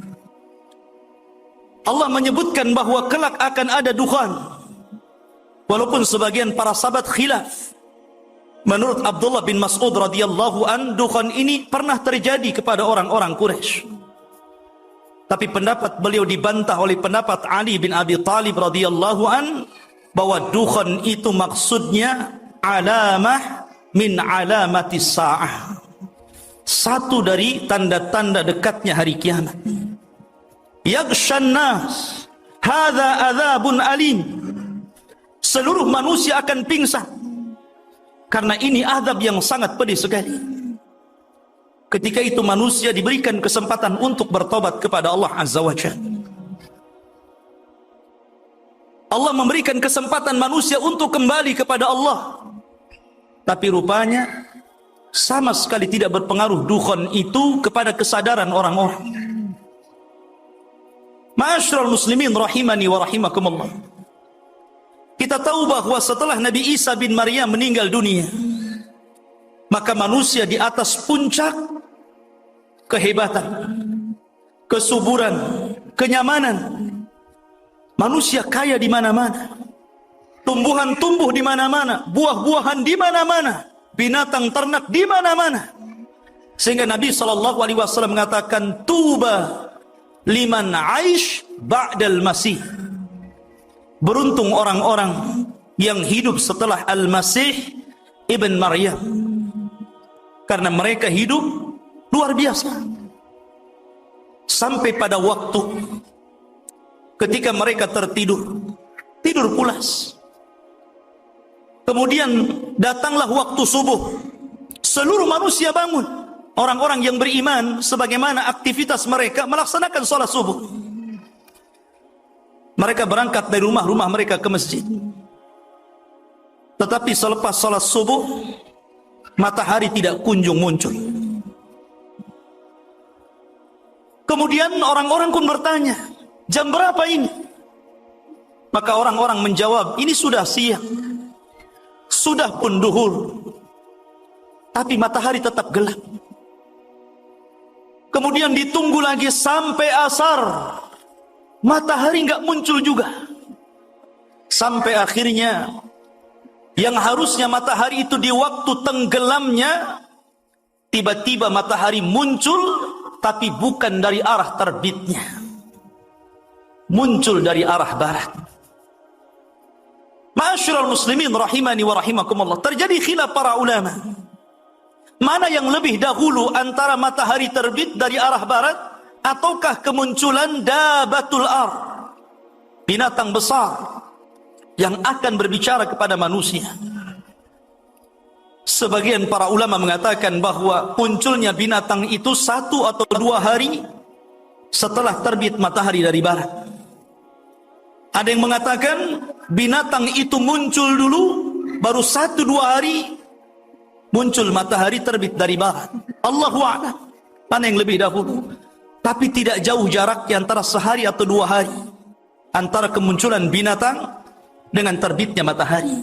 Speaker 1: Allah menyebutkan bahwa kelak akan ada dukhan, walaupun sebagian para sahabat khilaf. Menurut Abdullah bin Mas'ud radhiyallahu an, dukhan ini pernah terjadi kepada orang-orang Quraisy. Tapi pendapat beliau dibantah oleh pendapat Ali bin Abi Thalib radhiyallahu an, bahwa dukhan itu maksudnya alamah min alamatis sa'ah. Satu dari tanda-tanda dekatnya hari kiamat. Yaghshan nas, hadza adzabun alim. Seluruh manusia akan pingsan karena ini azab yang sangat pedih sekali. Ketika itu manusia diberikan kesempatan untuk bertobat kepada Allah Azza wa Jalla. Allah memberikan kesempatan manusia untuk kembali kepada Allah. Tapi rupanya sama sekali tidak berpengaruh dukhon itu kepada kesadaran orang-orang. Ma'asyiral muslimin rahimani wa rahimakumullah. Kita tahu bahwa setelah Nabi Isa bin Maryam meninggal dunia, maka manusia di atas puncak kehebatan, kesuburan, kenyamanan. Manusia kaya di mana-mana. Tumbuhan tumbuh di mana-mana, buah-buahan di mana-mana, binatang ternak di mana-mana. Sehingga Nabi SAW mengatakan, tuba liman aish ba'dal masih. Beruntung orang-orang yang hidup setelah Al-Masih Ibn Maryam, karena mereka hidup luar biasa. Sampai pada waktu ketika mereka tertidur, tidur pulas. Kemudian datanglah waktu subuh, seluruh manusia bangun. Orang-orang yang beriman sebagaimana aktivitas mereka melaksanakan sholat subuh. Mereka berangkat dari rumah-rumah mereka ke masjid. Tetapi selepas sholat subuh, matahari tidak kunjung muncul. Kemudian orang-orang pun bertanya, jam berapa ini? Maka orang-orang menjawab, ini sudah siang, sudah pun duhur, tapi matahari tetap gelap. Kemudian ditunggu lagi sampai asar, matahari enggak muncul juga. Sampai akhirnya yang harusnya matahari itu di waktu tenggelamnya, tiba-tiba matahari muncul, tapi bukan dari arah terbitnya, muncul dari arah barat. Ma'asyiral muslimin rahimani wa rahimakumullah. Terjadi khilaf para ulama, mana yang lebih dahulu antara matahari terbit dari arah barat ataukah kemunculan dabatul ar, binatang besar yang akan berbicara kepada manusia. Sebagian para ulama mengatakan bahwa munculnya binatang itu 1 atau 2 hari setelah terbit matahari dari barat. Ada yang mengatakan binatang itu muncul dulu, baru 1-2 hari muncul matahari terbit dari barat. Allahu a'lam, mana yang lebih dahulu. Tapi tidak jauh jaraknya antara sehari atau 2 hari antara kemunculan binatang dengan terbitnya matahari.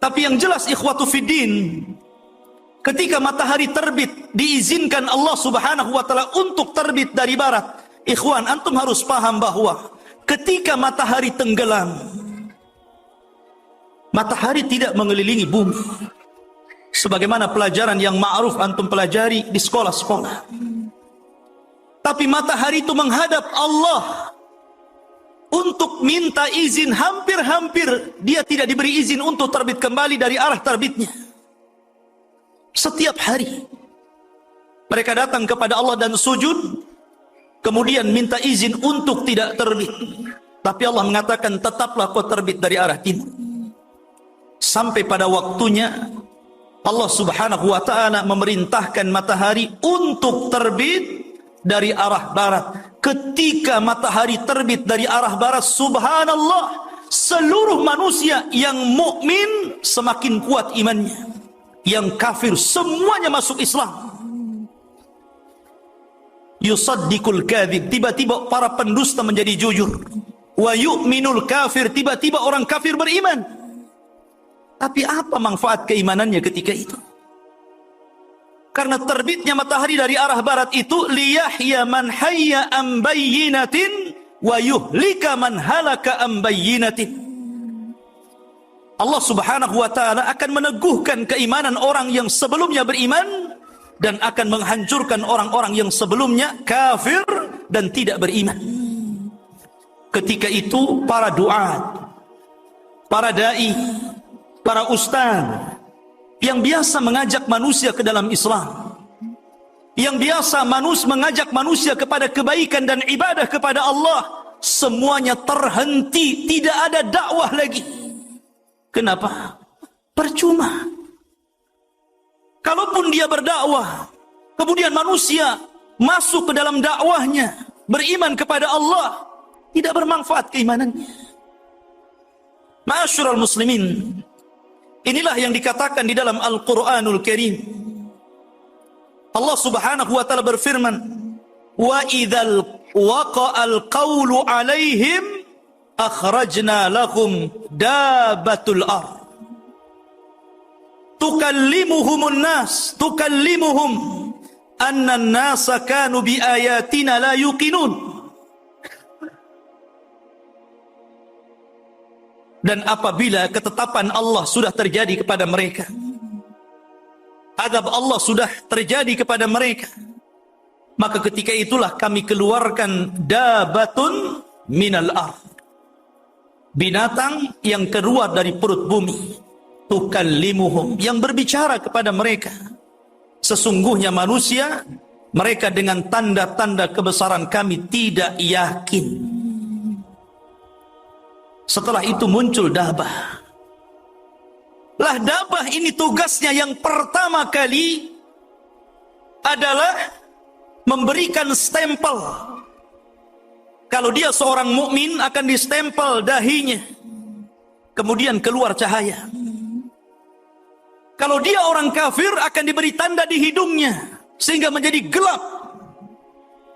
Speaker 1: Tapi yang jelas ikhwatu fiddin, ketika matahari terbit diizinkan Allah Subhanahu wa taala untuk terbit dari barat. Ikhwan, antum harus paham bahwa ketika matahari tenggelam, matahari tidak mengelilingi bumi. Sebagaimana pelajaran yang ma'ruf antum pelajari di sekolah-sekolah. Tapi matahari itu menghadap Allah untuk minta izin. Hampir-hampir dia tidak diberi izin untuk terbit kembali dari arah terbitnya. Setiap hari mereka datang kepada Allah dan sujud, kemudian minta izin untuk tidak terbit. Tapi Allah mengatakan, tetaplah kau terbit dari arah timur. Sampai pada waktunya Allah Subhanahu wa ta'ala memerintahkan matahari untuk terbit dari arah barat. Ketika matahari terbit dari arah barat, subhanallah, seluruh manusia yang mukmin semakin kuat imannya, yang kafir semuanya masuk Islam. Yusaddiqul kadzib, tiba-tiba para pendusta menjadi jujur. Wa yu'minul kafir, tiba-tiba orang kafir beriman. Tapi apa manfaat keimanannya ketika itu? Karena terbitnya matahari dari arah barat itu liyahya man hayya am bayyinatin wa yuhlika man halaka am bayyinatin. Allah Subhanahu wa taala akan meneguhkan keimanan orang yang sebelumnya beriman dan akan menghancurkan orang-orang yang sebelumnya kafir dan tidak beriman. Ketika itu para duat, para dai, para ustaz yang biasa mengajak manusia ke dalam Islam, yang biasa mengajak manusia kepada kebaikan dan ibadah kepada Allah, semuanya terhenti, tidak ada dakwah lagi. Kenapa? Percuma. Kalaupun dia berdakwah, kemudian manusia masuk ke dalam dakwahnya, beriman kepada Allah, tidak bermanfaat keimanannya. Ma'asyiral muslimin, inilah yang dikatakan di dalam Al-Quranul Karim. Allah subhanahu wa ta'ala berfirman, wa idzal waqa'al qawlu alaihim akhrajna lahum dabatul ard tukallimuhumun anna an-nasa kanu bi ayatina la yuqinun. Dan apabila ketetapan Allah sudah terjadi kepada mereka, azab Allah sudah terjadi kepada mereka, maka ketika itulah kami keluarkan dabatun minal ard, binatang yang keluar dari perut bumi, tukallimuhum, yang berbicara kepada mereka. Sesungguhnya manusia, mereka dengan tanda-tanda kebesaran kami tidak yakin. Setelah itu muncul dabah. Lah dabah ini tugasnya yang pertama kali adalah memberikan stempel. Kalau dia seorang mukmin akan distempel dahinya, kemudian keluar cahaya. Kalau dia orang kafir akan diberi tanda di hidungnya sehingga menjadi gelap.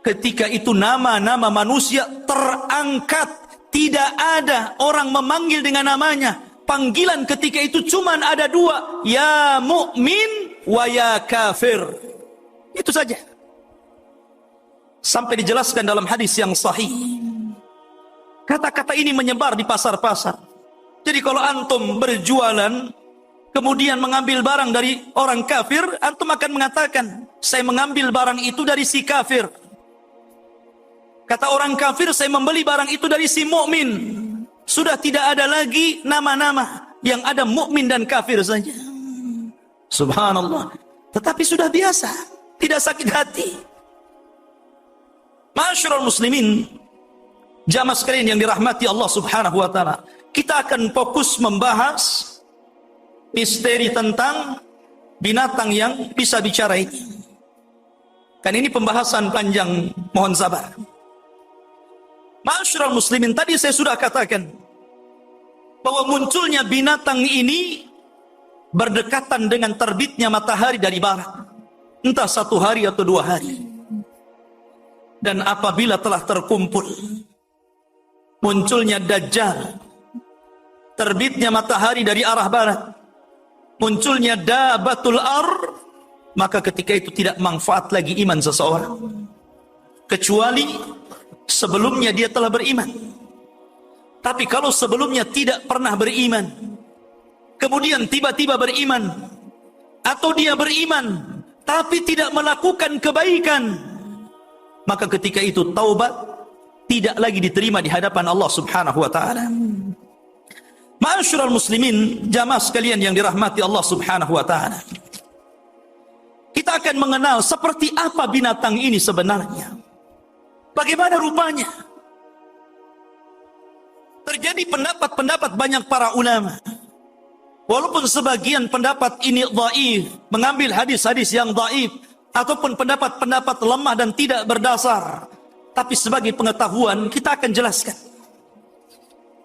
Speaker 1: Ketika itu nama-nama manusia terangkat. Tidak ada orang memanggil dengan namanya. Panggilan ketika itu cuma ada dua, ya mukmin wa ya kafir. Itu saja. Sampai dijelaskan dalam hadis yang sahih. Kata-kata ini menyebar di pasar-pasar. Jadi kalau antum berjualan, kemudian mengambil barang dari orang kafir, antum akan mengatakan, saya mengambil barang itu dari si kafir. Kata orang kafir, saya membeli barang itu dari si mukmin. Sudah tidak ada lagi nama-nama, yang ada mukmin dan kafir saja. Subhanallah. Tetapi sudah biasa, tidak sakit hati. Ma'asyiral muslimin, jamaah sekalian yang dirahmati Allah Subhanahu wa taala, kita akan fokus membahas misteri tentang binatang yang bisa bicara ini. Kan ini pembahasan panjang, mohon sabar. Ma'asyiral muslimin, tadi saya sudah katakan bahwa munculnya binatang ini berdekatan dengan terbitnya matahari dari barat, entah 1 hari atau 2 hari. Dan apabila telah terkumpul munculnya Dajjal, terbitnya matahari dari arah barat, munculnya dabatul ar, maka ketika itu tidak manfaat lagi iman seseorang, kecuali sebelumnya dia telah beriman. Tapi kalau sebelumnya tidak pernah beriman, kemudian tiba-tiba beriman, atau dia beriman tapi tidak melakukan kebaikan, maka ketika itu taubat tidak lagi diterima di hadapan Allah Subhanahu wa taala. Ma'asyiral muslimin, jamaah sekalian yang dirahmati Allah Subhanahu wa taala, kita akan mengenal seperti apa binatang ini sebenarnya. Bagaimana rupanya? Terjadi pendapat-pendapat banyak para ulama. Walaupun sebagian pendapat ini dhaif, mengambil hadis-hadis yang dhaif, ataupun pendapat-pendapat lemah dan tidak berdasar, tapi sebagai pengetahuan kita akan jelaskan.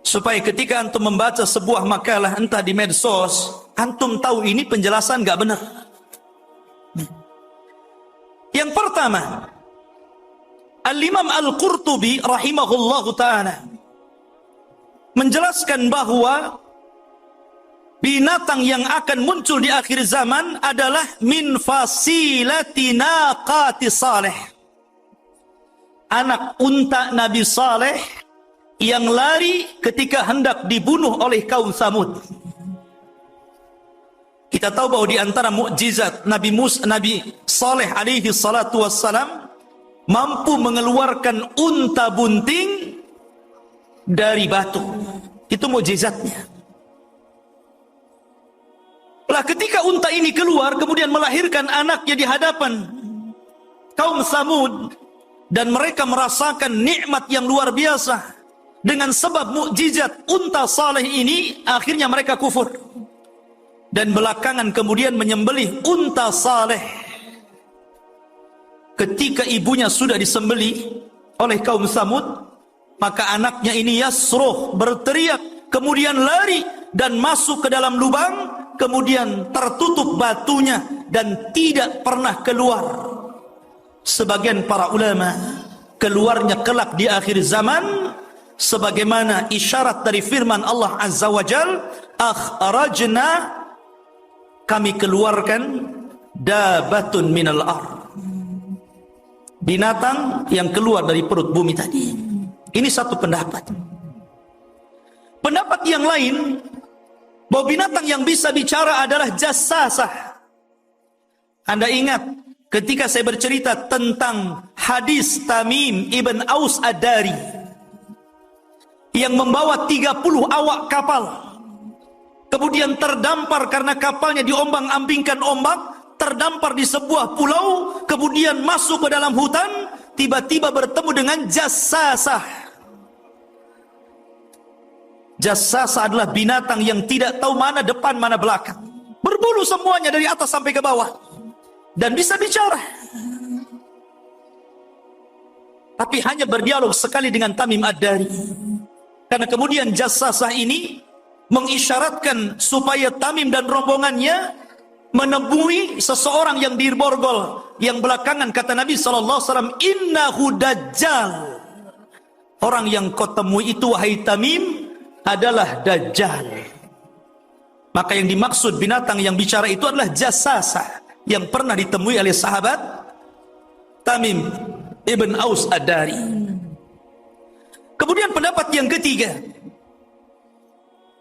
Speaker 1: Supaya ketika antum membaca sebuah makalah entah di medsos, antum tahu ini penjelasan gak benar. Yang pertama, Al-Imam Al-Qurtubi rahimahullahu ta'ala menjelaskan bahwa binatang yang akan muncul di akhir zaman adalah min fasilati naqati salih, anak unta Nabi Saleh yang lari ketika hendak dibunuh oleh kaum Samud. Kita tahu bahwa di antara mukjizat Nabi Saleh alaihi salatu wassalam mampu mengeluarkan unta bunting dari batu. Itu mukjizatnya. Lah ketika unta ini keluar kemudian melahirkan anaknya di hadapan kaum Tsamud, dan mereka merasakan nikmat yang luar biasa dengan sebab mukjizat unta saleh ini, akhirnya mereka kufur dan belakangan kemudian menyembelih unta saleh. Ketika ibunya sudah disembelih oleh kaum Tsamud, maka anaknya ini yasruh, berteriak, kemudian lari dan masuk ke dalam lubang, kemudian tertutup batunya dan tidak pernah keluar. Sebagian para ulama, keluarnya kelak di akhir zaman sebagaimana isyarat dari firman Allah Azza wa Jal, akhrajna, kami keluarkan, dabatun minal ard, binatang yang keluar dari perut bumi tadi. Ini satu pendapat. Pendapat yang lain, bahwa binatang yang bisa bicara adalah jassasah. Anda ingat ketika saya bercerita tentang hadis Tamim ibn Aus Ad-Dari yang membawa 30 awak kapal, kemudian terdampar karena kapalnya diombang-ambingkan ombak, terdampar di sebuah pulau, kemudian masuk ke dalam hutan, tiba-tiba bertemu dengan jassasah. Jassasah adalah binatang yang tidak tahu mana depan mana belakang, berbulu semuanya dari atas sampai ke bawah, dan bisa bicara, tapi hanya berdialog sekali dengan Tamim Ad-Dari. Karena kemudian jassasah ini mengisyaratkan supaya Tamim dan rombongannya menemui seseorang yang di Borgol, yang belakangan kata Nabi SAW, innahu dajjal, orang yang kau temui itu wahai Tamim adalah Dajjal. Maka yang dimaksud binatang yang bicara itu adalah jassasah yang pernah ditemui oleh sahabat Tamim ibn Aus Ad-Dari. Kemudian pendapat yang ketiga,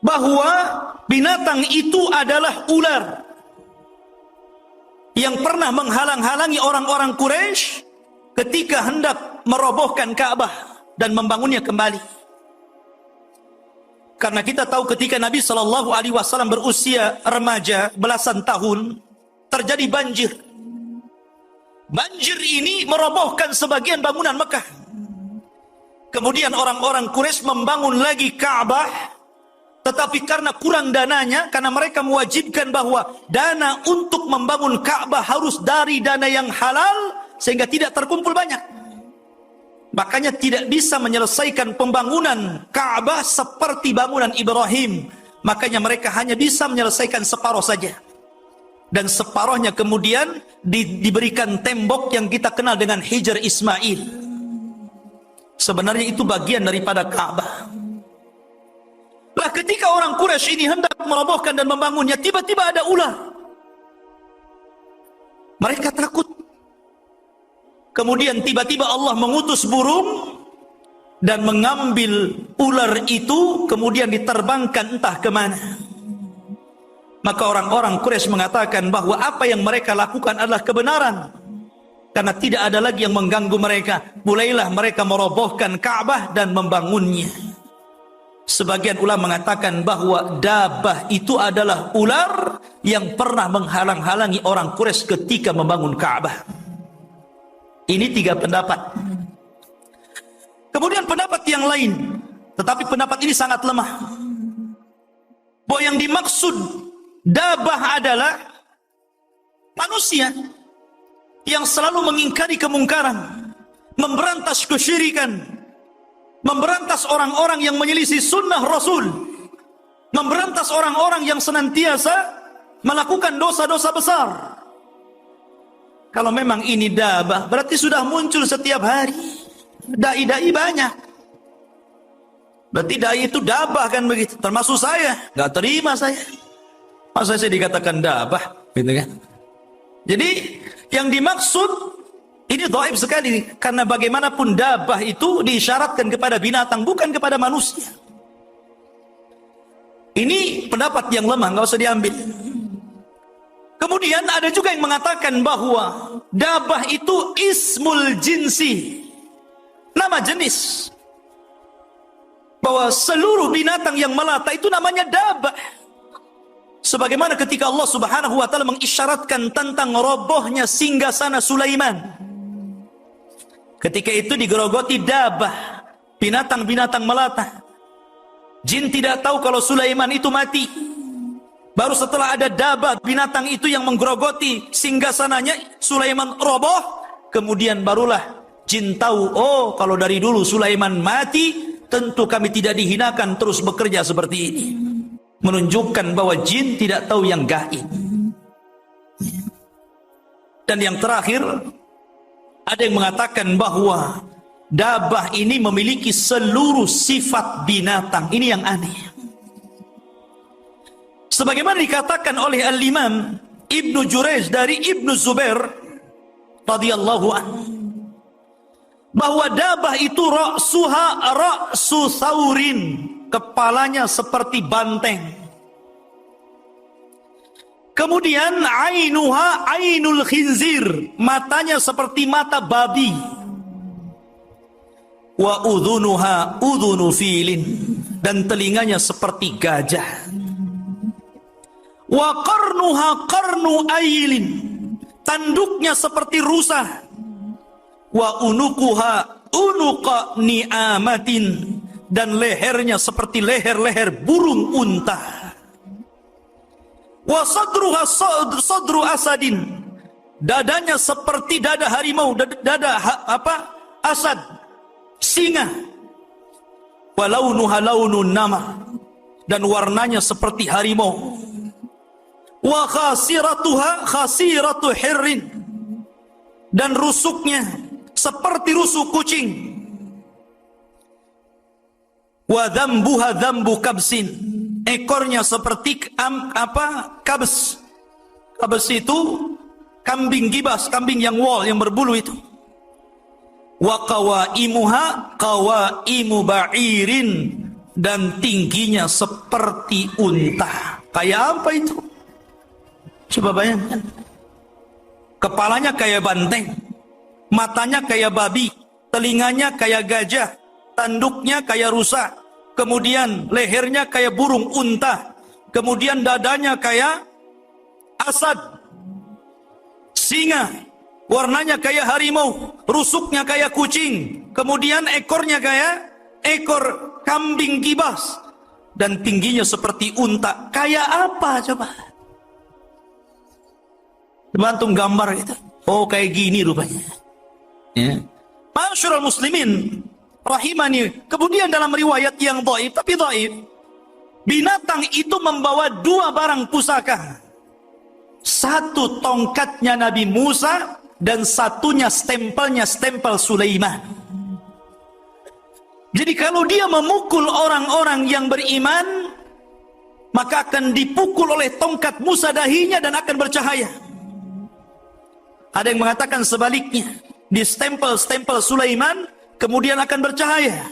Speaker 1: bahwa binatang itu adalah ular yang pernah menghalang-halangi orang-orang Quraisy ketika hendak merobohkan Ka'bah dan membangunnya kembali. Karena kita tahu ketika Nabi SAW berusia remaja belasan tahun, terjadi banjir. Banjir ini merobohkan sebagian bangunan Mekah. Kemudian orang-orang Quraisy membangun lagi Ka'bah, tetapi karena kurang dananya, karena mereka mewajibkan bahwa dana untuk membangun Ka'bah harus dari dana yang halal, sehingga tidak terkumpul banyak. Makanya tidak bisa menyelesaikan pembangunan Ka'bah seperti bangunan Ibrahim. Makanya mereka hanya bisa menyelesaikan separuh saja. Dan separuhnya kemudian diberikan tembok yang kita kenal dengan Hijr Ismail. Sebenarnya itu bagian daripada Ka'bah. Lah ketika orang Quraisy ini hendak merobohkan dan membangunnya, tiba-tiba ada ular. Mereka takut. Kemudian tiba-tiba Allah mengutus burung dan mengambil ular itu, kemudian diterbangkan entah kemana. Maka orang-orang Quraisy mengatakan bahwa apa yang mereka lakukan adalah kebenaran, karena tidak ada lagi yang mengganggu mereka. Mulailah mereka merobohkan Ka'bah dan membangunnya. Sebagian ulama mengatakan bahwa dabah itu adalah ular yang pernah menghalang-halangi orang Quraisy ketika membangun Ka'bah. Ini tiga pendapat. Kemudian pendapat yang lain, tetapi pendapat ini sangat lemah, bahwa yang dimaksud dabah adalah manusia yang selalu mengingkari kemungkaran, memberantas kesyirikan, memberantas orang-orang yang menyelisih sunnah Rasul, memberantas orang-orang yang senantiasa melakukan dosa-dosa besar. Kalau memang ini dabah, berarti sudah muncul setiap hari. Dai-dai banyak. Berarti dai itu dabah kan begitu. Termasuk saya, nggak terima saya. Masa saya dikatakan dabah, gitu kan? Jadi yang dimaksud ini dhaif sekali, karena bagaimanapun dabah itu diisyaratkan kepada binatang, bukan kepada manusia. Ini pendapat yang lemah, nggak usah diambil. Kemudian ada juga yang mengatakan bahwa dabah itu ismul jinsi, nama jenis. Bahwa seluruh binatang yang melata itu namanya dabah. Sebagaimana ketika Allah Subhanahu wa taala mengisyaratkan tentang robohnya singgasana Sulaiman. Ketika itu digerogoti dabah, binatang-binatang melata. Jin tidak tahu kalau Sulaiman itu mati. Baru setelah ada dabah binatang itu yang menggerogoti singgasananya Sulaiman roboh, kemudian barulah jin tahu, oh kalau dari dulu Sulaiman mati, tentu kami tidak dihinakan terus bekerja seperti ini. Menunjukkan bahwa jin tidak tahu yang gaib. Dan yang terakhir, ada yang mengatakan bahwa dabah ini memiliki seluruh sifat binatang. Ini yang aneh. Sebagaimana dikatakan oleh Al-Imam Ibnu Jurayj dari Ibnu Zubair radhiyallahu anhu, bahwa dabah itu ra'su thaurin, kepalanya seperti banteng. Kemudian ainuha ainul khinzir, matanya seperti mata babi. Wa udhunuha udhunu filin, dan telinganya seperti gajah. Wa qarnuha qarnu ailin, tanduknya seperti rusa. Wa unukuha unuqa ni'amatin, dan lehernya seperti leher-leher burung unta. Wa sadruha sadru asadin, dadanya seperti dada harimau, dada asad, singa. Wa launuha launun namar, dan warnanya seperti harimau. Wa khasiratuha khasiratu hirrin, dan rusuknya seperti rusuk kucing. Wa dzambuha dzambu kabsin, ekornya seperti kabs. Kabs itu kambing gibas, kambing yang wol, yang berbulu itu. Wa qawaimuha qawaimu ba'irin, dan tingginya seperti unta. Kayak apa itu? Coba bayangkan. Kepalanya kayak banteng, matanya kayak babi, telinganya kayak gajah, tanduknya kayak rusa, kemudian lehernya kayak burung unta, kemudian dadanya kayak asad, singa, warnanya kayak harimau, rusuknya kayak kucing, kemudian ekornya kayak ekor kambing gibas, dan tingginya seperti unta. Kayak apa coba? Bantung gambar itu. Oh, kayak gini rupanya. Ya. Ma'asyiral muslimin rahimani. Kemudian dalam riwayat yang dhaif, tapi dhaif, binatang itu membawa dua barang pusaka. Satu tongkatnya Nabi Musa, dan satunya stempelnya stempel Sulaiman. Jadi kalau dia memukul orang-orang yang beriman, maka akan dipukul oleh tongkat Musa dahinya dan akan bercahaya. Ada yang mengatakan sebaliknya, di stempel Sulaiman kemudian akan bercahaya.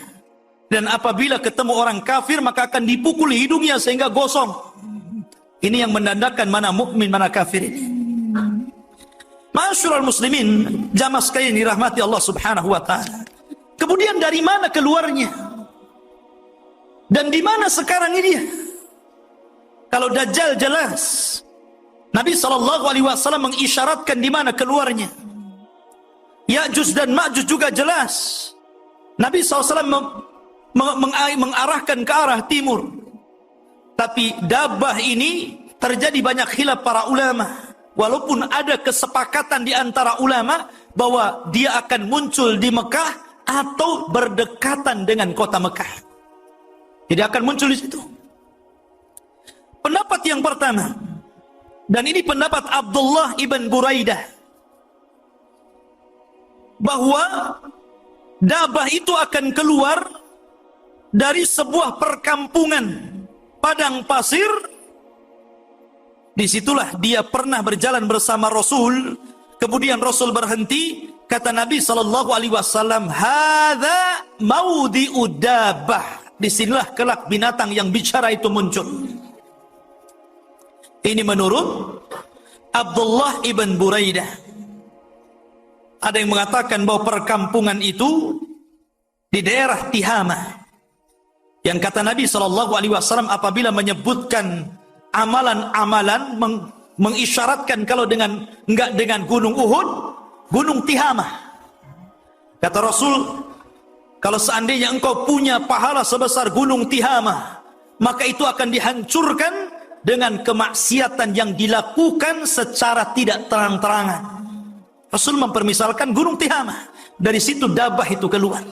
Speaker 1: Dan apabila ketemu orang kafir, maka akan dipukul hidungnya sehingga gosong. Ini yang menandakan mana mukmin mana kafir ini. Ma'asyiral muslimin, jamaah sekalian dirahmati Allah Subhanahu wa taala. Kemudian dari mana keluarnya? Dan di mana sekarang ini dia? Kalau Dajjal jelas, Nabi SAW mengisyaratkan di mana keluarnya. Ya'juj dan Ma'juj juga jelas. Nabi SAW mengarahkan ke arah timur. Tapi dabah ini terjadi banyak khilaf para ulama. Walaupun ada kesepakatan di antara ulama bahwa dia akan muncul di Mekah atau berdekatan dengan kota Mekah. Jadi akan muncul di situ. Pendapat yang pertama, dan ini pendapat Abdullah ibn Buraidah, bahwa dabah itu akan keluar dari sebuah perkampungan padang pasir. Disitulah dia pernah berjalan bersama Rasul. Kemudian Rasul berhenti. Kata Nabi SAW, "Hadza maudhi'u dabbah." Disinilah kelak binatang yang bicara itu muncul. Ini menurut Abdullah ibn Buraidah. Ada yang mengatakan bahwa perkampungan itu di daerah Tihama. Yang kata Nabi SAW apabila menyebutkan amalan-amalan mengisyaratkan kalau enggak dengan gunung Uhud, gunung Tihamah. Kata Rasul, kalau seandainya engkau punya pahala sebesar gunung Tihamah, maka itu akan dihancurkan dengan kemaksiatan yang dilakukan secara tidak terang-terangan. Rasul mempermisalkan gunung Tihamah. Dari situ dabah itu keluar.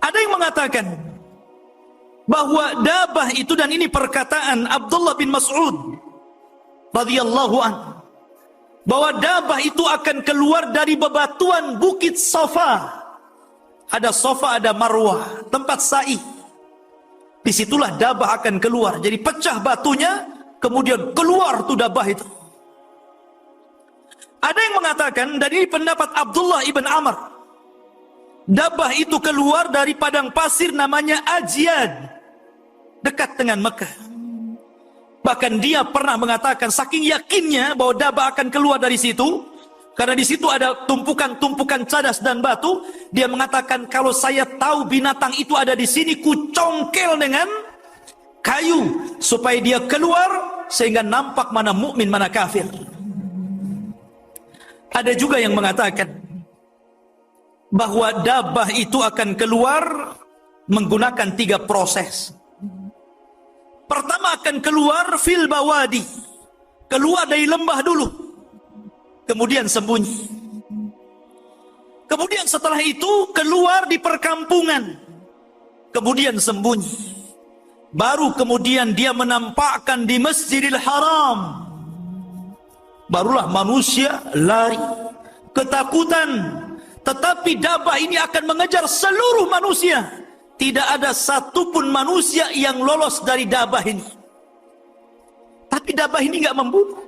Speaker 1: Ada yang mengatakan bahwa dabah itu, dan ini perkataan Abdullah bin Mas'ud radhiyallahu anhu, bahwa dabah itu akan keluar dari bebatuan bukit Safa. Ada Safa, ada Marwah, tempat sa'i. Disitulah dabah akan keluar. Jadi pecah batunya, kemudian keluar tuh dabah itu. Ada yang mengatakan, dan ini pendapat Abdullah ibn Amr, dabah itu keluar dari padang pasir namanya Ajyad, dekat dengan Mekah. Bahkan dia pernah mengatakan, saking yakinnya bahwa dabah akan keluar dari situ, karena di situ ada tumpukan-tumpukan cadas dan batu, dia mengatakan, kalau saya tahu binatang itu ada di sini, ku congkel dengan kayu supaya dia keluar sehingga nampak mana mukmin mana kafir. Ada juga yang mengatakan bahwa dabah itu akan keluar menggunakan 3 proses. Pertama akan keluar fil bawadi, keluar dari lembah dulu, kemudian sembunyi. Kemudian setelah itu keluar di perkampungan, kemudian sembunyi. Baru kemudian dia menampakkan di Masjidil Haram. Barulah manusia lari, ketakutan. Tetapi dabah ini akan mengejar seluruh manusia. Tidak ada satupun manusia yang lolos dari dabah ini. Tapi dabah ini enggak membunuh.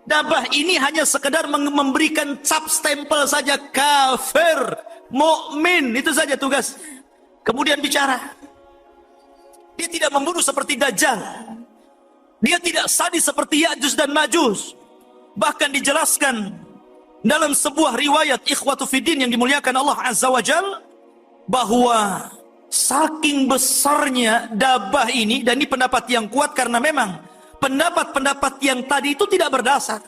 Speaker 1: Dabah ini hanya sekedar memberikan cap stempel saja, kafir, mukmin, itu saja tugas. Kemudian bicara. Dia tidak membunuh seperti Dajjal. Dia tidak sadis seperti Ya'juj dan Ma'juj. Bahkan dijelaskan dalam sebuah riwayat ikhwatu fiddin yang dimuliakan Allah Azza wa Jalla, bahwa saking besarnya dabah ini, dan ini pendapat yang kuat karena memang pendapat-pendapat yang tadi itu tidak berdasar.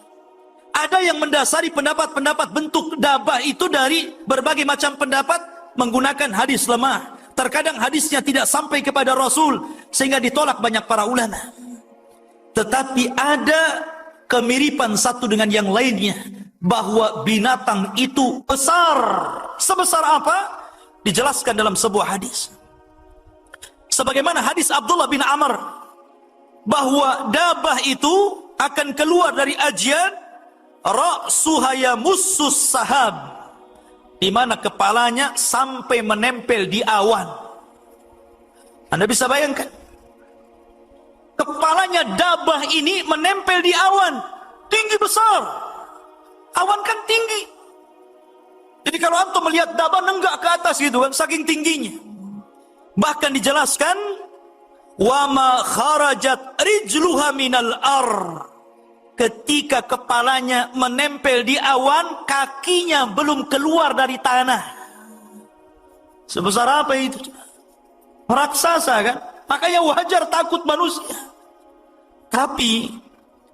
Speaker 1: Ada yang mendasari pendapat-pendapat bentuk dabah itu dari berbagai macam pendapat menggunakan hadis lemah. Terkadang hadisnya tidak sampai kepada Rasul sehingga ditolak banyak para ulama. Tetapi ada kemiripan satu dengan yang lainnya, bahwa binatang itu besar. Sebesar apa? Dijelaskan dalam sebuah hadis. Sebagaimana hadis Abdullah bin Amr, bahwa dabah itu akan keluar dari Ajyad, ra'suha yamussus sahab, di mana kepalanya sampai menempel di awan. Anda bisa bayangkan, kepalanya dabah ini menempel di awan, tinggi besar. Awan kan tinggi. Jadi kalau antum melihat dabah nenggak ke atas gitu kan, saking tingginya. Bahkan dijelaskan, wa ma kharajat rijluha minal ar, ketika kepalanya menempel di awan, kakinya belum keluar dari tanah. Sebesar apa itu? Raksasa kan? Makanya wajar takut manusia. Tapi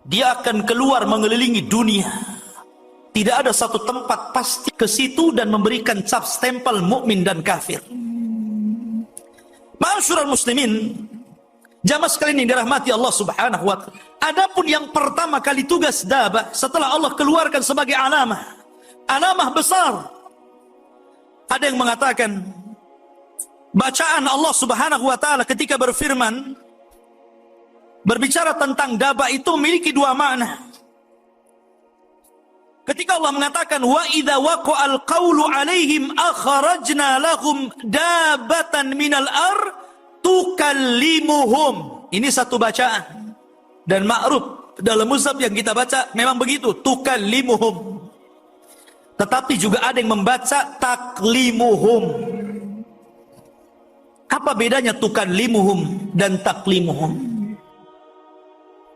Speaker 1: dia akan keluar mengelilingi dunia. Tidak ada satu tempat pasti ke situ dan memberikan cap stempel mukmin dan kafir. Ma'asyiral muslimin, jamaah sekalian yang dirahmati Allah Subhanahu wa taala. Adapun yang pertama kali tugas dabah setelah Allah keluarkan sebagai alamah besar. Ada yang mengatakan bacaan Allah Subhanahu wa taala ketika berfirman, berbicara tentang dabah itu memiliki 2 makna. Ketika Allah mengatakan wa idza waqa'al qawlu 'alaihim akhrajna lahum dabbatan minal ar tukallimuhum. Ini satu bacaan dan ma'ruf dalam mushaf yang kita baca memang begitu, tukallimuhum. Tetapi juga ada yang membaca taklimuhum. Apa bedanya tukallimuhum dan taklimuhum?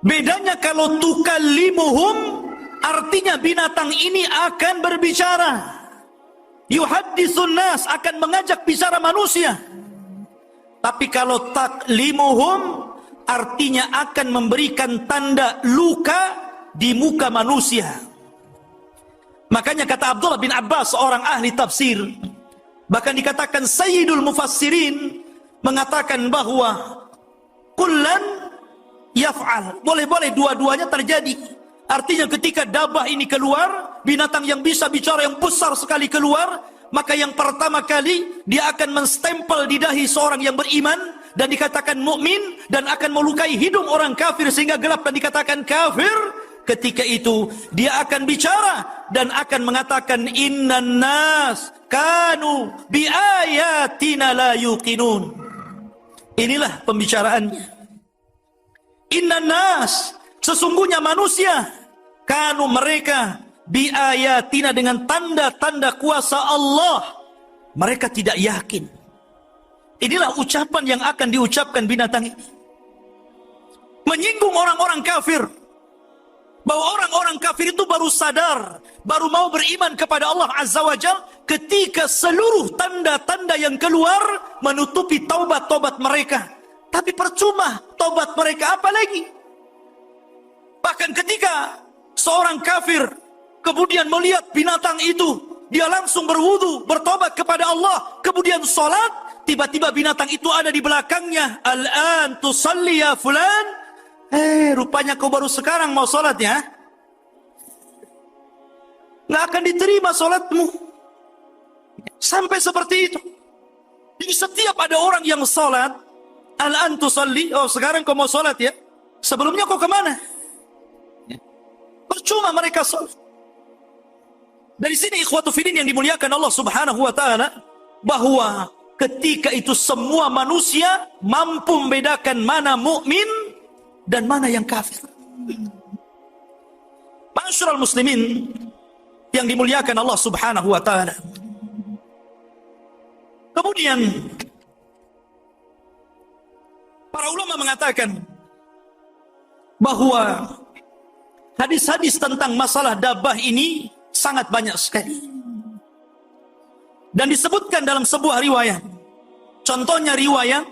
Speaker 1: Bedanya kalau tukallimuhum artinya binatang ini akan berbicara. Yuhaddisun nas, akan mengajak bicara manusia. Tapi kalau taklimuhum artinya akan memberikan tanda luka di muka manusia. Makanya kata Abdullah bin Abbas, seorang ahli tafsir, bahkan dikatakan Sayyidul Mufassirin, mengatakan bahwa kullan yaf'al, boleh-boleh dua-duanya terjadi. Artinya ketika dabah ini keluar, binatang yang bisa bicara yang besar sekali keluar, maka yang pertama kali dia akan menstempel di dahi seorang yang beriman dan dikatakan mukmin, dan akan melukai hidung orang kafir sehingga gelap dan dikatakan kafir. Ketika itu dia akan bicara dan akan mengatakan innan nas kanu bi ayatina la yuqinun. Inilah pembicaraannya. Innan nas, sesungguhnya manusia, kanu mereka, bi ayatina, dengan tanda-tanda kuasa Allah, mereka tidak yakin. Inilah ucapan yang akan diucapkan binatang ini, menyinggung orang-orang kafir, bahwa orang-orang kafir itu baru sadar, baru mau beriman kepada Allah Azza wa Jalla ketika seluruh tanda-tanda yang keluar menutupi taubat-taubat mereka. Tapi percuma taubat mereka, apa lagi? Bahkan ketika seorang kafir kemudian melihat binatang itu, dia langsung berwudu, bertobat kepada Allah, kemudian sholat, tiba-tiba binatang itu ada di belakangnya. Al-an tusalli ya fulan. Rupanya kau baru sekarang mau sholat ya? Nggak akan diterima sholatmu. Sampai seperti itu. Jadi setiap ada orang yang sholat, al-an tusalli, oh sekarang kau mau sholat ya? Sebelumnya kau kemana? Percuma mereka sholat. Dari sini ikhwatu fillah yang dimuliakan Allah Subhanahu wa ta'ala, bahwa ketika itu semua manusia mampu membedakan mana mukmin dan mana yang kafir. Ma'asyiral muslimin yang dimuliakan Allah Subhanahu wa ta'ala. Kemudian para ulama mengatakan bahwa hadis-hadis tentang masalah dabah ini sangat banyak sekali. Dan disebutkan dalam sebuah riwayat. Contohnya riwayat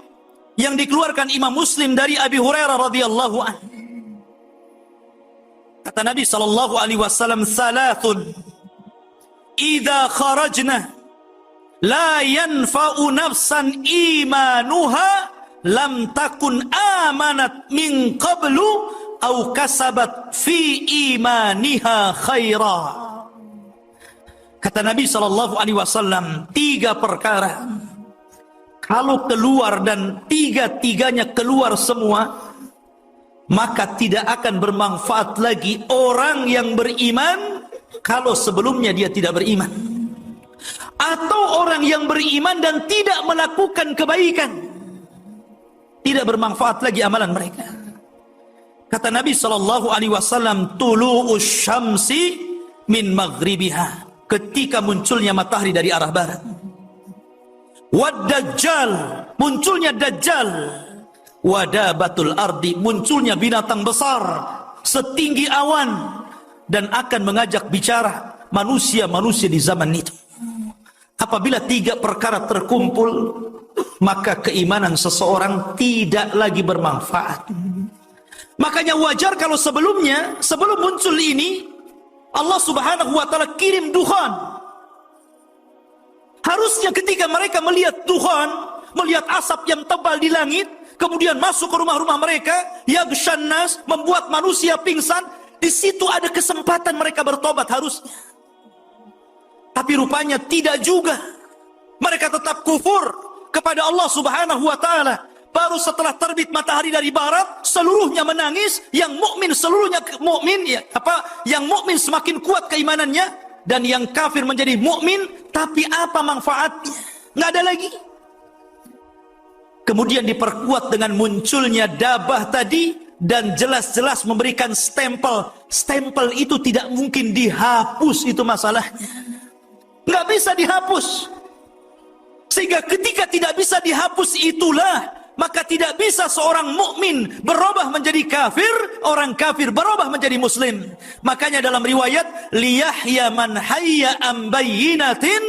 Speaker 1: yang dikeluarkan Imam Muslim dari Abi Hurairah radhiyallahu anhu. Kata Nabi sallallahu alaihi wasallam, "Thalathun idza kharajna la yanfa'u nafsan imanuha lam takun amanat min qablu aw kasabat fi imaniha khaira." Kata Nabi sallallahu alaihi wasallam, 3 perkara kalau keluar dan tiga-tiganya keluar semua, maka tidak akan bermanfaat lagi orang yang beriman kalau sebelumnya dia tidak beriman. Atau orang yang beriman dan tidak melakukan kebaikan, tidak bermanfaat lagi amalan mereka. Kata Nabi SAW, tulu'us syamsi min maghribiha, ketika munculnya matahari dari arah barat. Wad-dajjal, munculnya dajjal. Wadabatul ardi, munculnya binatang besar setinggi awan dan akan mengajak bicara manusia-manusia di zaman itu. Apabila 3 perkara terkumpul, maka keimanan seseorang tidak lagi bermanfaat. Makanya wajar kalau sebelum muncul ini, Allah Subhanahu wa ta'ala kirim dukhan. Harusnya ketika mereka melihat dukhan, melihat asap yang tebal di langit, kemudian masuk ke rumah-rumah mereka, yaghshan nas, membuat manusia pingsan, di situ ada kesempatan mereka bertobat harusnya. Tapi rupanya tidak juga. Mereka tetap kufur kepada Allah Subhanahu wa ta'ala. Baru setelah terbit matahari dari barat, seluruhnya menangis, yang mukmin seluruhnya mukmin, yang mukmin semakin kuat keimanannya, dan yang kafir menjadi mukmin, tapi apa manfaatnya? Nggak ada lagi. Kemudian diperkuat dengan munculnya dabah tadi, dan jelas-jelas memberikan stempel. Stempel itu tidak mungkin dihapus, itu masalahnya. Nggak bisa dihapus. Sehingga ketika tidak bisa dihapus itulah, maka tidak bisa seorang mukmin berubah menjadi kafir, orang kafir berubah menjadi muslim. Makanya dalam riwayat, liyahya man hayya am bayyinatin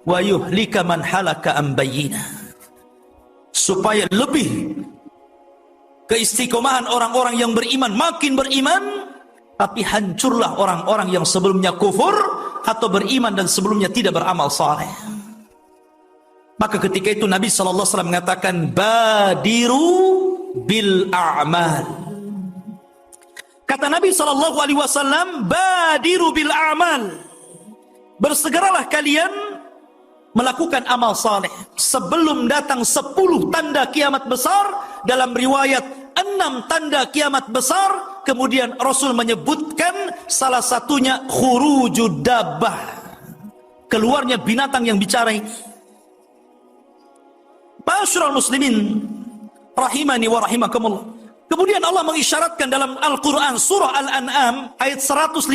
Speaker 1: wa yuhlika man halaka am bayyinah. Supaya lebih keistiqomahan orang-orang yang beriman makin beriman, tapi hancurlah orang-orang yang sebelumnya kufur atau beriman dan sebelumnya tidak beramal saleh. Maka ketika itu Nabi SAW mengatakan, badiru bil a'mal. Kata Nabi SAW, badiru bil a'mal. Bersegeralah kalian melakukan amal saleh sebelum datang 10 tanda kiamat besar. Dalam riwayat 6 tanda kiamat besar. Kemudian Rasul menyebutkan salah satunya khurujud dabbah, keluarnya binatang yang bicara ini. Ma'asyiral muslimin rahimani wa rahimakumullah. Kemudian Allah mengisyaratkan dalam Al-Quran surah Al-An'am ayat 158.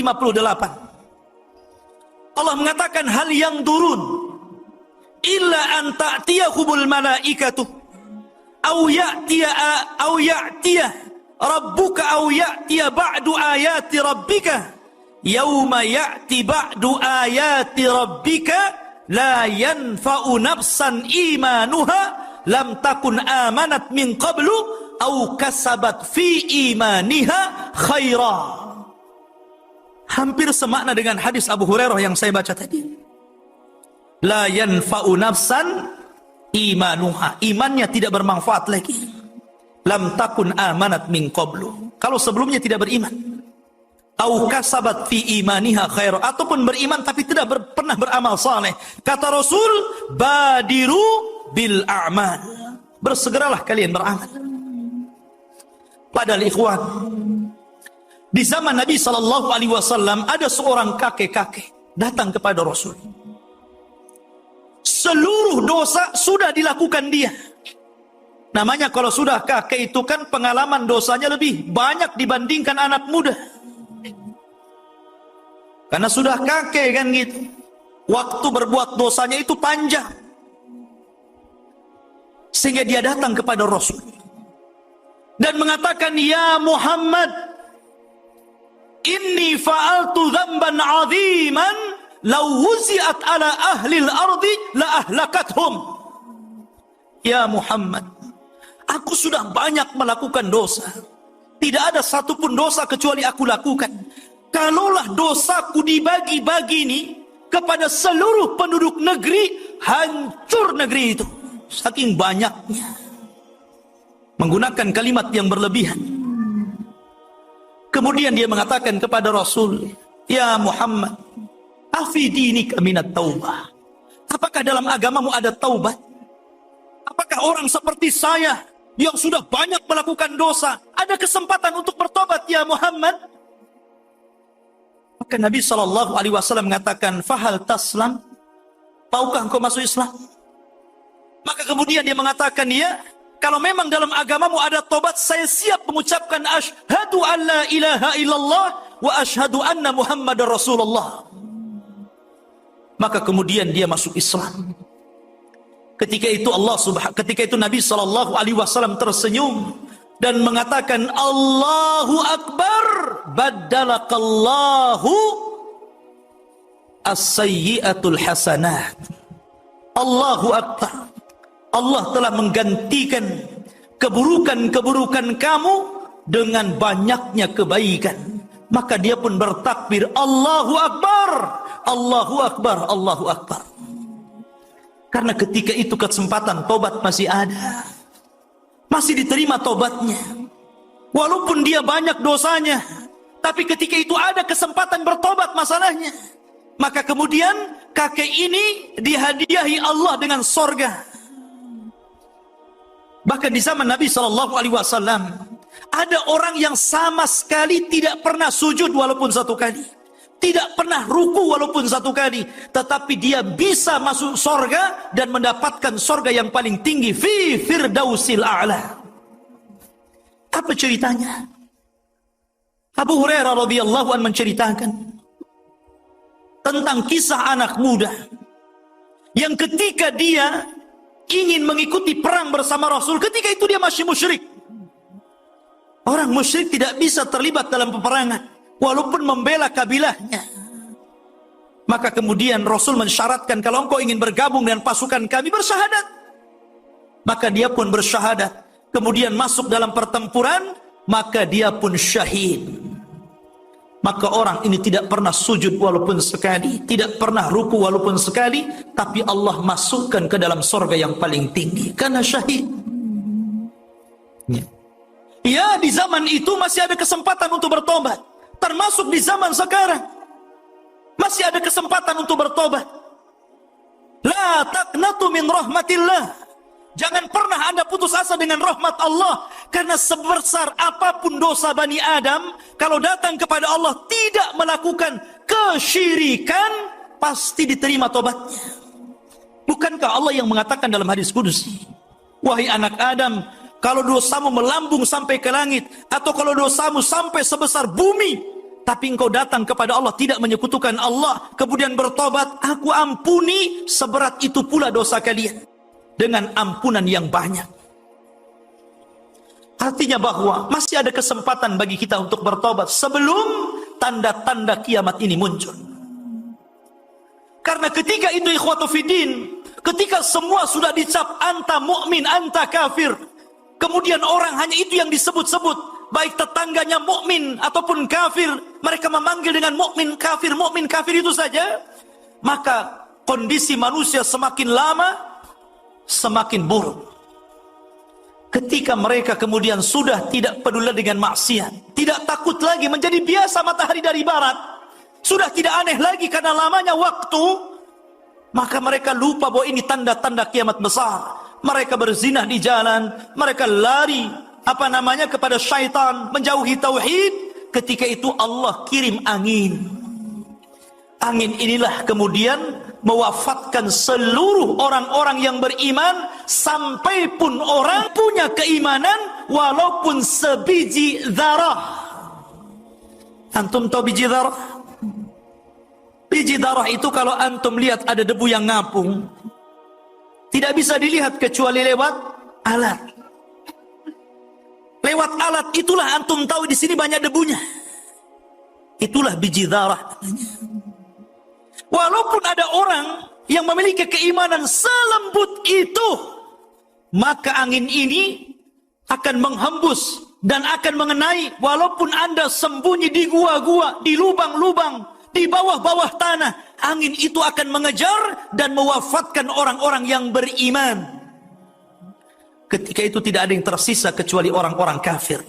Speaker 1: Allah mengatakan, hal yang durun illa an ta'tiyahumul malaikatu aw ya'tiya rabbuka aw ya'tiya ba'du ayati rabbika yauma ya'ti ba'du ayati rabbika la yanfa'u nafsan imanuha lam takun amanat min qablu aw kasabat fi imaniha khaira. Hampir semakna dengan hadis Abu Hurairah yang saya baca tadi. La yanfa'u nafsan imanuha, imannya tidak bermanfaat lagi. Lam takun amanat min qablu, kalau sebelumnya tidak beriman. Au kasabat fi imaniha khair, ataupun beriman tapi tidak pernah beramal saleh. Kata Rasul, badiru bil a'mal. Bersegeralah kalian beramal. Padahal ikhwan, di zaman Nabi SAW ada seorang kakek-kakek datang kepada Rasul. Seluruh dosa sudah dilakukan dia. Namanya kalau sudah kakek itu kan pengalaman dosanya lebih banyak dibandingkan anak muda. Karena sudah kakek kan gitu. Waktu berbuat dosanya itu panjang. Sehingga dia datang kepada Rasul dan mengatakan, ya Muhammad, inni fa'altu dzamban 'aziman law wuzi'at ala ahli al-ardi la ahlakathum. Ya Muhammad, aku sudah banyak melakukan dosa. Tidak ada satupun dosa kecuali aku lakukan. Kalaulah dosaku dibagi-bagi ini kepada seluruh penduduk negeri, hancur negeri itu. Saking banyaknya. Menggunakan kalimat yang berlebihan. Kemudian dia mengatakan kepada Rasul, ya Muhammad, afi dinika minat taubah. Apakah dalam agamamu ada taubat? Apakah orang seperti saya yang sudah banyak melakukan dosa ada kesempatan untuk bertobat ya Muhammad? Maka Nabi SAW mengatakan, fahal taslam, tahukah engkau masuk Islam? Maka kemudian dia mengatakan, ya, kalau memang dalam agamamu ada tobat, saya siap mengucapkan asyhadu an la ilaha illallah wa asyhadu anna Muhammadar Rasulullah. Maka kemudian dia masuk Islam. Ketika itu Nabi SAW tersenyum dan mengatakan, Allahu Akbar, baddalakallahu as-sayyi'atul hasanat. Allahu Akbar, Allah telah menggantikan keburukan-keburukan kamu dengan banyaknya kebaikan. Maka dia pun bertakbir, Allahu Akbar, Allahu Akbar, Allahu Akbar. Karena ketika itu kesempatan tobat masih ada, masih diterima tobatnya. Walaupun dia banyak dosanya, tapi ketika itu ada kesempatan bertobat masalahnya. Maka kemudian kakek ini dihadiahi Allah dengan sorga. Bahkan di zaman Nabi SAW ada orang yang sama sekali tidak pernah sujud walaupun satu kali, tidak pernah ruku walaupun satu kali, tetapi dia bisa masuk sorga dan mendapatkan sorga yang paling tinggi, fi firdausil a'la. Apa ceritanya? Abu Hurairah radhiyallahu anhu menceritakan tentang kisah anak muda yang ketika dia ingin mengikuti perang bersama Rasul, ketika itu dia masih musyrik. Orang musyrik tidak bisa terlibat dalam peperangan walaupun membela kabilahnya. Maka kemudian Rasul mensyaratkan, kalau engkau ingin bergabung dengan pasukan kami, bersyahadat. Maka dia pun bersyahadat. kemudian masuk dalam pertempuran, maka dia pun syahid. Maka orang ini tidak pernah sujud walaupun sekali, tidak pernah ruku walaupun sekali, tapi Allah masukkan ke dalam surga yang paling tinggi karena syahid. Ya, di zaman itu masih ada kesempatan untuk bertobat, termasuk di zaman sekarang masih ada kesempatan untuk bertobat. La taqnatu min rahmatillah. Jangan pernah Anda putus asa dengan rahmat Allah, karena sebesar apapun dosa Bani Adam, kalau datang kepada Allah tidak melakukan kesyirikan, pasti diterima tobatnya. Bukankah Allah yang mengatakan dalam hadis qudsi, wahai anak Adam, kalau dosamu melambung sampai ke langit, atau kalau dosamu sampai sebesar bumi, tapi engkau datang kepada Allah tidak menyekutukan Allah, kemudian bertobat, aku ampuni seberat itu pula dosa kalian, dengan ampunan yang banyak. Artinya bahwa masih ada kesempatan bagi kita untuk bertobat sebelum tanda-tanda kiamat ini muncul. Karena ketika itu ikhwatu fiddin, ketika semua sudah dicap anta mu'min, anta kafir, kemudian orang hanya itu yang disebut-sebut, baik tetangganya mukmin ataupun kafir, mereka memanggil dengan mukmin kafir itu saja, maka kondisi manusia semakin lama semakin buruk. Ketika mereka kemudian sudah tidak peduli dengan maksiat, tidak takut lagi, menjadi biasa matahari dari barat, sudah tidak aneh lagi karena lamanya waktu, maka mereka lupa bahwa ini tanda-tanda kiamat besar. Mereka berzina di jalan, mereka lari kepada syaitan, menjauhi tauhid. Ketika itu Allah kirim angin. Angin inilah kemudian mewafatkan seluruh orang-orang yang beriman, sampai pun orang punya keimanan walaupun sebiji zarah. Antum tahu biji zarah? Biji zarah itu kalau antum lihat ada debu yang ngapung, tidak bisa dilihat kecuali lewat alat. Lewat alat itulah antum tahu di sini banyak debunya. Itulah biji zarah. Walaupun ada orang yang memiliki keimanan selembut itu, maka angin ini akan menghembus dan akan mengenai, walaupun Anda sembunyi di gua-gua, di lubang-lubang, di bawah-bawah tanah, angin itu akan mengejar dan mewafatkan orang-orang yang beriman. Ketika itu tidak ada yang tersisa kecuali orang-orang kafir,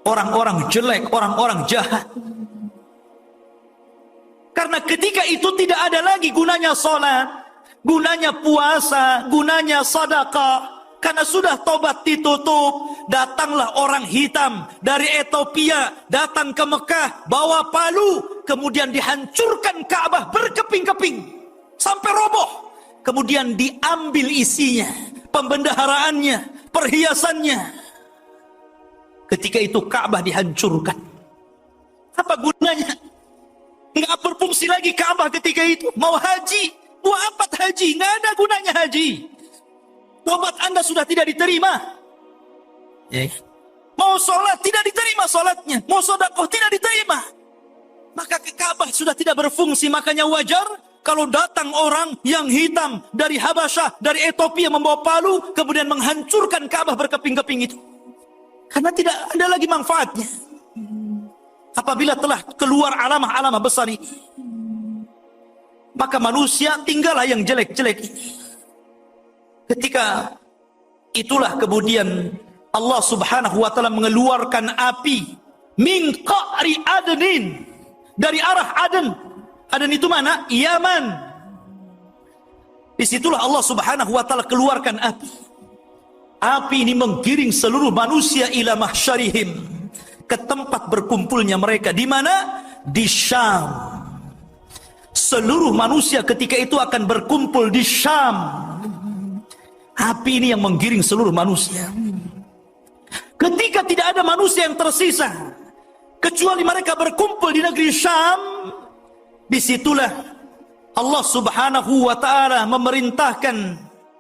Speaker 1: orang-orang jelek, orang-orang jahat. Karena ketika itu tidak ada lagi gunanya sholat, gunanya puasa, gunanya sedekah. Karena sudah tobat ditutup. Datanglah orang hitam dari Ethiopia, datang ke Mekah, bawa palu, kemudian dihancurkan Ka'bah berkeping-keping sampai roboh. Kemudian diambil isinya, pembendaharaannya, perhiasannya. Ketika itu Ka'bah dihancurkan. Apa gunanya? Nggak berfungsi lagi Ka'bah ketika itu. Mau haji, buat apa haji? Nggak ada gunanya haji. Tobat Anda sudah tidak diterima. Mau sholat tidak diterima sholatnya, mau sedekah tidak diterima. Maka Ka'bah sudah tidak berfungsi. Makanya wajar kalau datang orang yang hitam dari Habasyah, dari Ethiopia, membawa palu, kemudian menghancurkan Ka'bah berkeping-keping itu. Karena tidak ada lagi manfaatnya apabila telah keluar alamah-alamah besar ini. Maka manusia tinggallah yang jelek-jelek ini. Ketika itulah kemudian Allah subhanahu wa ta'ala mengeluarkan api min qa'ri adnin, dari arah Aden. Aden itu mana? Yaman. Disitulah Allah subhanahu wa ta'ala keluarkan api. Api ini menggiring seluruh manusia ila mahsyarihim, ke tempat berkumpulnya mereka. Di mana? Di Syam. Seluruh manusia ketika itu akan berkumpul di Syam. Api ini yang menggiring seluruh manusia. Ketika tidak ada manusia yang tersisa kecuali mereka berkumpul di negeri Syam, disitulah Allah subhanahu wa ta'ala memerintahkan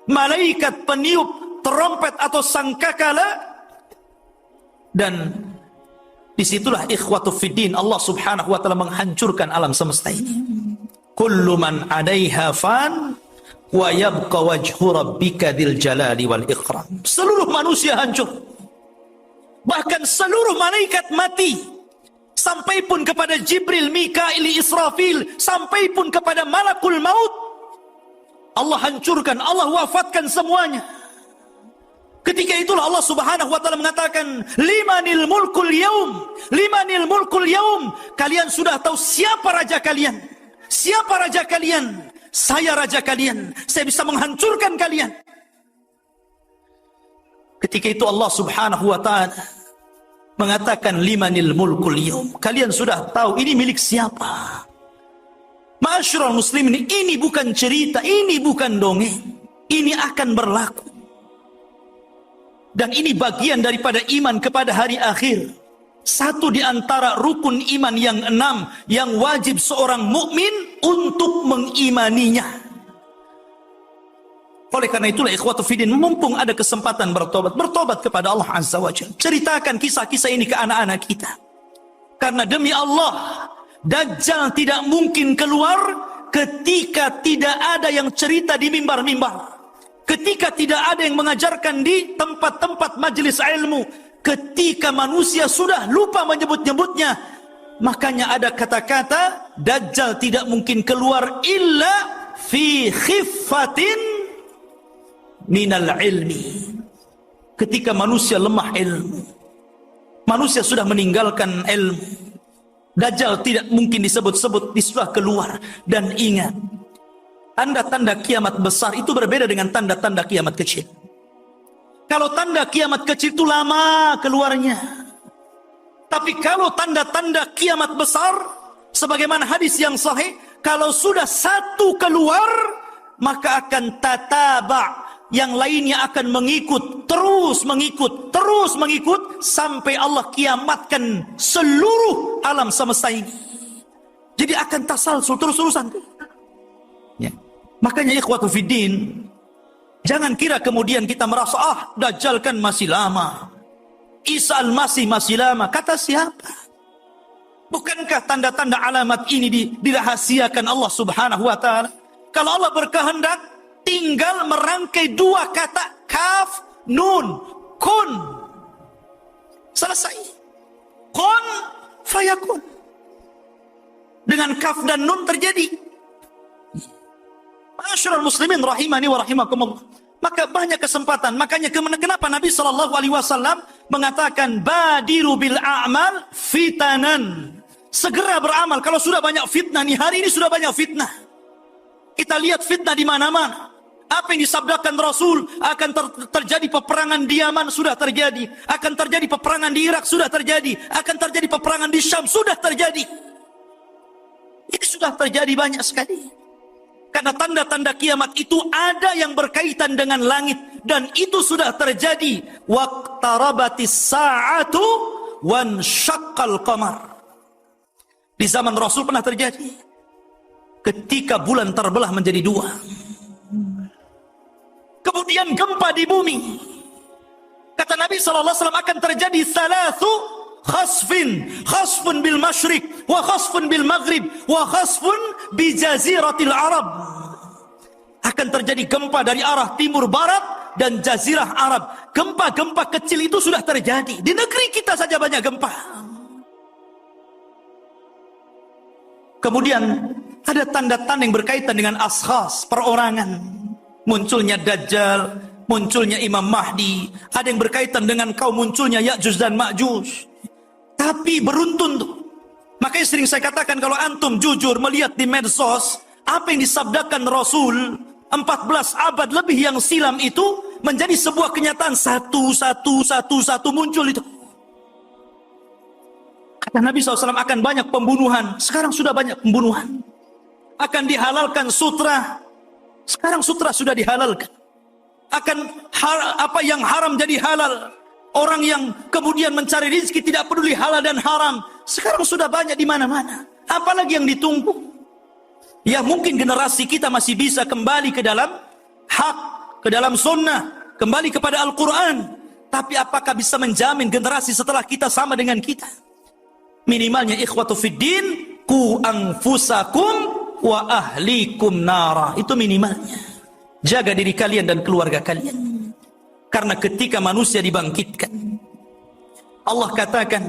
Speaker 1: malaikat peniup trompet atau sangkakala, dan disitulah ikhwatu fiddin Allah subhanahu wa ta'ala menghancurkan alam semesta ini. Kullu man 'alaiha fan wa yabqa wajhu rabbika dzil jalali wal ikram. Seluruh manusia hancur. Bahkan seluruh malaikat mati. Sampai pun kepada Jibril, Mikail, Israfil, sampai pun kepada malakul maut. Allah hancurkan, Allah wafatkan semuanya. Ketika itulah Allah Subhanahu wa taala mengatakan, limanil mulkul yaum, limanil mulkul yaum. Kalian sudah tahu siapa raja kalian? Siapa raja kalian? Saya raja kalian. Saya bisa menghancurkan kalian. Ketika itu Allah Subhanahu wa taala mengatakan, limanil mulkul yaum. Kalian sudah tahu ini milik siapa? Ma'asyiral muslimin, ini bukan cerita, ini bukan dongeng. Ini akan berlaku. Dan ini bagian daripada iman kepada hari akhir. Satu di antara rukun iman yang 6 yang wajib seorang mukmin untuk mengimaninya. Oleh karena itulah ikhwatu fiddin, mumpung ada kesempatan bertobat kepada Allah Azza wa Jalla. Ceritakan kisah-kisah ini ke anak-anak kita. Karena demi Allah, Dajjal tidak mungkin keluar ketika tidak ada yang cerita di mimbar-mimbar. Ketika tidak ada yang mengajarkan di tempat-tempat majelis ilmu, ketika manusia sudah lupa menyebut-nyebutnya, makanya ada kata-kata Dajjal tidak mungkin keluar illa fi khiffatin minal ilmi. Ketika manusia lemah ilmu, manusia sudah meninggalkan ilmu, Dajjal tidak mungkin disebut-sebut, dia sudah keluar. Dan ingat, tanda-tanda kiamat besar itu berbeda dengan tanda-tanda kiamat kecil. Kalau tanda kiamat kecil itu lama keluarnya. Tapi kalau tanda-tanda kiamat besar, sebagaimana hadis yang sahih, kalau sudah satu keluar, maka akan tataba, yang lainnya akan mengikut, terus mengikut, sampai Allah kiamatkan seluruh alam semesta ini. Jadi akan tasalsul terus-terusan. Ya. Makanya ikhwatu fiddin, jangan kira kemudian kita merasa, Dajjal kan masih lama, Isa al-Masih masih lama. Kata siapa? Bukankah tanda-tanda alamat ini dirahasiakan Allah Subhanahu wa taala? Kalau Allah berkehendak, tinggal merangkai 2 kata, kaf, nun, kun. Selesai. Kun, fayakun. Dengan kaf dan nun terjadi. Ma'asyiral muslimin rahimani wa rahimakumullah. Maka banyak kesempatan. Makanya kenapa Nabi SAW mengatakan badiru bil a'mal fitanan. Segera beramal. Kalau sudah banyak fitnah nih, hari ini sudah banyak fitnah. Kita lihat fitnah di mana-mana. Apa yang disabdakan Rasul, akan terjadi peperangan di Yaman, sudah terjadi. Akan terjadi peperangan di Irak, sudah terjadi. Akan terjadi peperangan di Syam, sudah terjadi. Ini sudah terjadi banyak sekali. Karena tanda-tanda kiamat itu ada yang berkaitan dengan langit. Dan itu sudah terjadi. Waqtarabatis sa'atu wansyaqqal qamar. Di zaman Rasul pernah terjadi. Ketika bulan terbelah menjadi 2. Kemudian gempa di bumi. Kata Nabi SAW akan terjadi salasu khasfun bil masyrik, wa khasfun bil maghrib, wa khasfun bi jaziratil Arab. Akan terjadi gempa dari arah timur barat dan jazirah Arab. Gempa-gempa kecil itu sudah terjadi. Di negeri kita saja banyak gempa. Kemudian ada tanda-tanda yang berkaitan dengan ashas, perorangan. Munculnya Dajjal, munculnya Imam Mahdi. Ada yang berkaitan dengan kaum munculnya Ya'juj dan Ma'juj. Tapi beruntun tuh. Makanya sering saya katakan, kalau antum jujur melihat di medsos, apa yang disabdakan Rasul 14 abad lebih yang silam itu menjadi sebuah kenyataan, satu muncul itu. Kata Nabi SAW akan banyak pembunuhan. Sekarang sudah banyak pembunuhan. Akan dihalalkan sutra. Sekarang sutra sudah dihalalkan. Akan apa yang haram jadi halal. Orang yang kemudian mencari rezeki tidak peduli halal dan haram. Sekarang sudah banyak di mana-mana. Apalagi yang ditunggu? Ya mungkin generasi kita masih bisa kembali ke dalam hak, ke dalam sunnah, kembali kepada Al-Quran. Tapi apakah bisa menjamin generasi setelah kita sama dengan kita? Minimalnya ikhwatu fiddin, ku anfusakum wa ahlikum nara. Itu minimalnya.
Speaker 2: Jaga diri kalian dan keluarga kalian. Karena ketika manusia dibangkitkan, Allah katakan,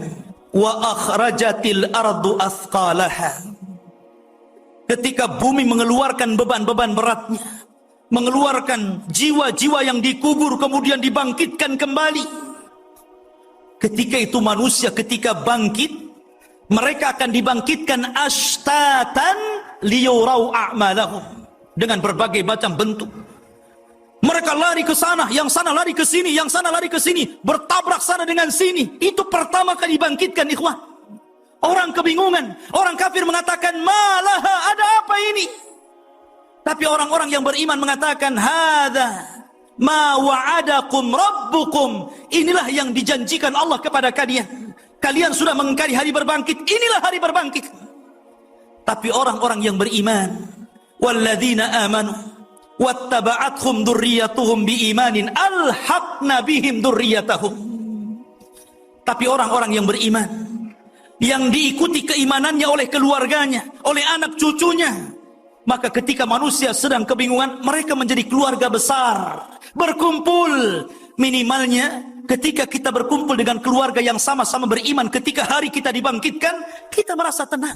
Speaker 2: wa akhrajatil ardu athqalaha. Ketika bumi mengeluarkan beban-beban beratnya, mengeluarkan jiwa-jiwa yang dikubur kemudian dibangkitkan kembali. Ketika itu manusia ketika bangkit, mereka akan dibangkitkan ashtatan liyurau a'malahum, dengan berbagai macam bentuk. Mereka lari ke sana, yang sana lari ke sini, yang sana lari ke sini, bertabrak sana dengan sini. Itu pertama kali dibangkitkan, ikhwah. Orang kebingungan, orang kafir mengatakan, malaha, ada apa ini? Tapi orang-orang yang beriman mengatakan, hadza ma wa'adakum rabbukum. Inilah yang dijanjikan Allah kepada kalian. Kalian sudah mengingkari hari berbangkit, inilah hari berbangkit. Tapi orang-orang yang beriman, walladzina amanu wattaba'athum dzurriyyatuhum biimanin alhaqna bihim dzurriyyatahum. Tapi orang-orang yang beriman, yang diikuti keimanannya oleh keluarganya, oleh anak cucunya, maka ketika manusia sedang kebingungan, mereka menjadi keluarga besar, berkumpul. Minimalnya ketika kita berkumpul dengan keluarga yang sama-sama beriman, ketika hari kita dibangkitkan, kita merasa tenang.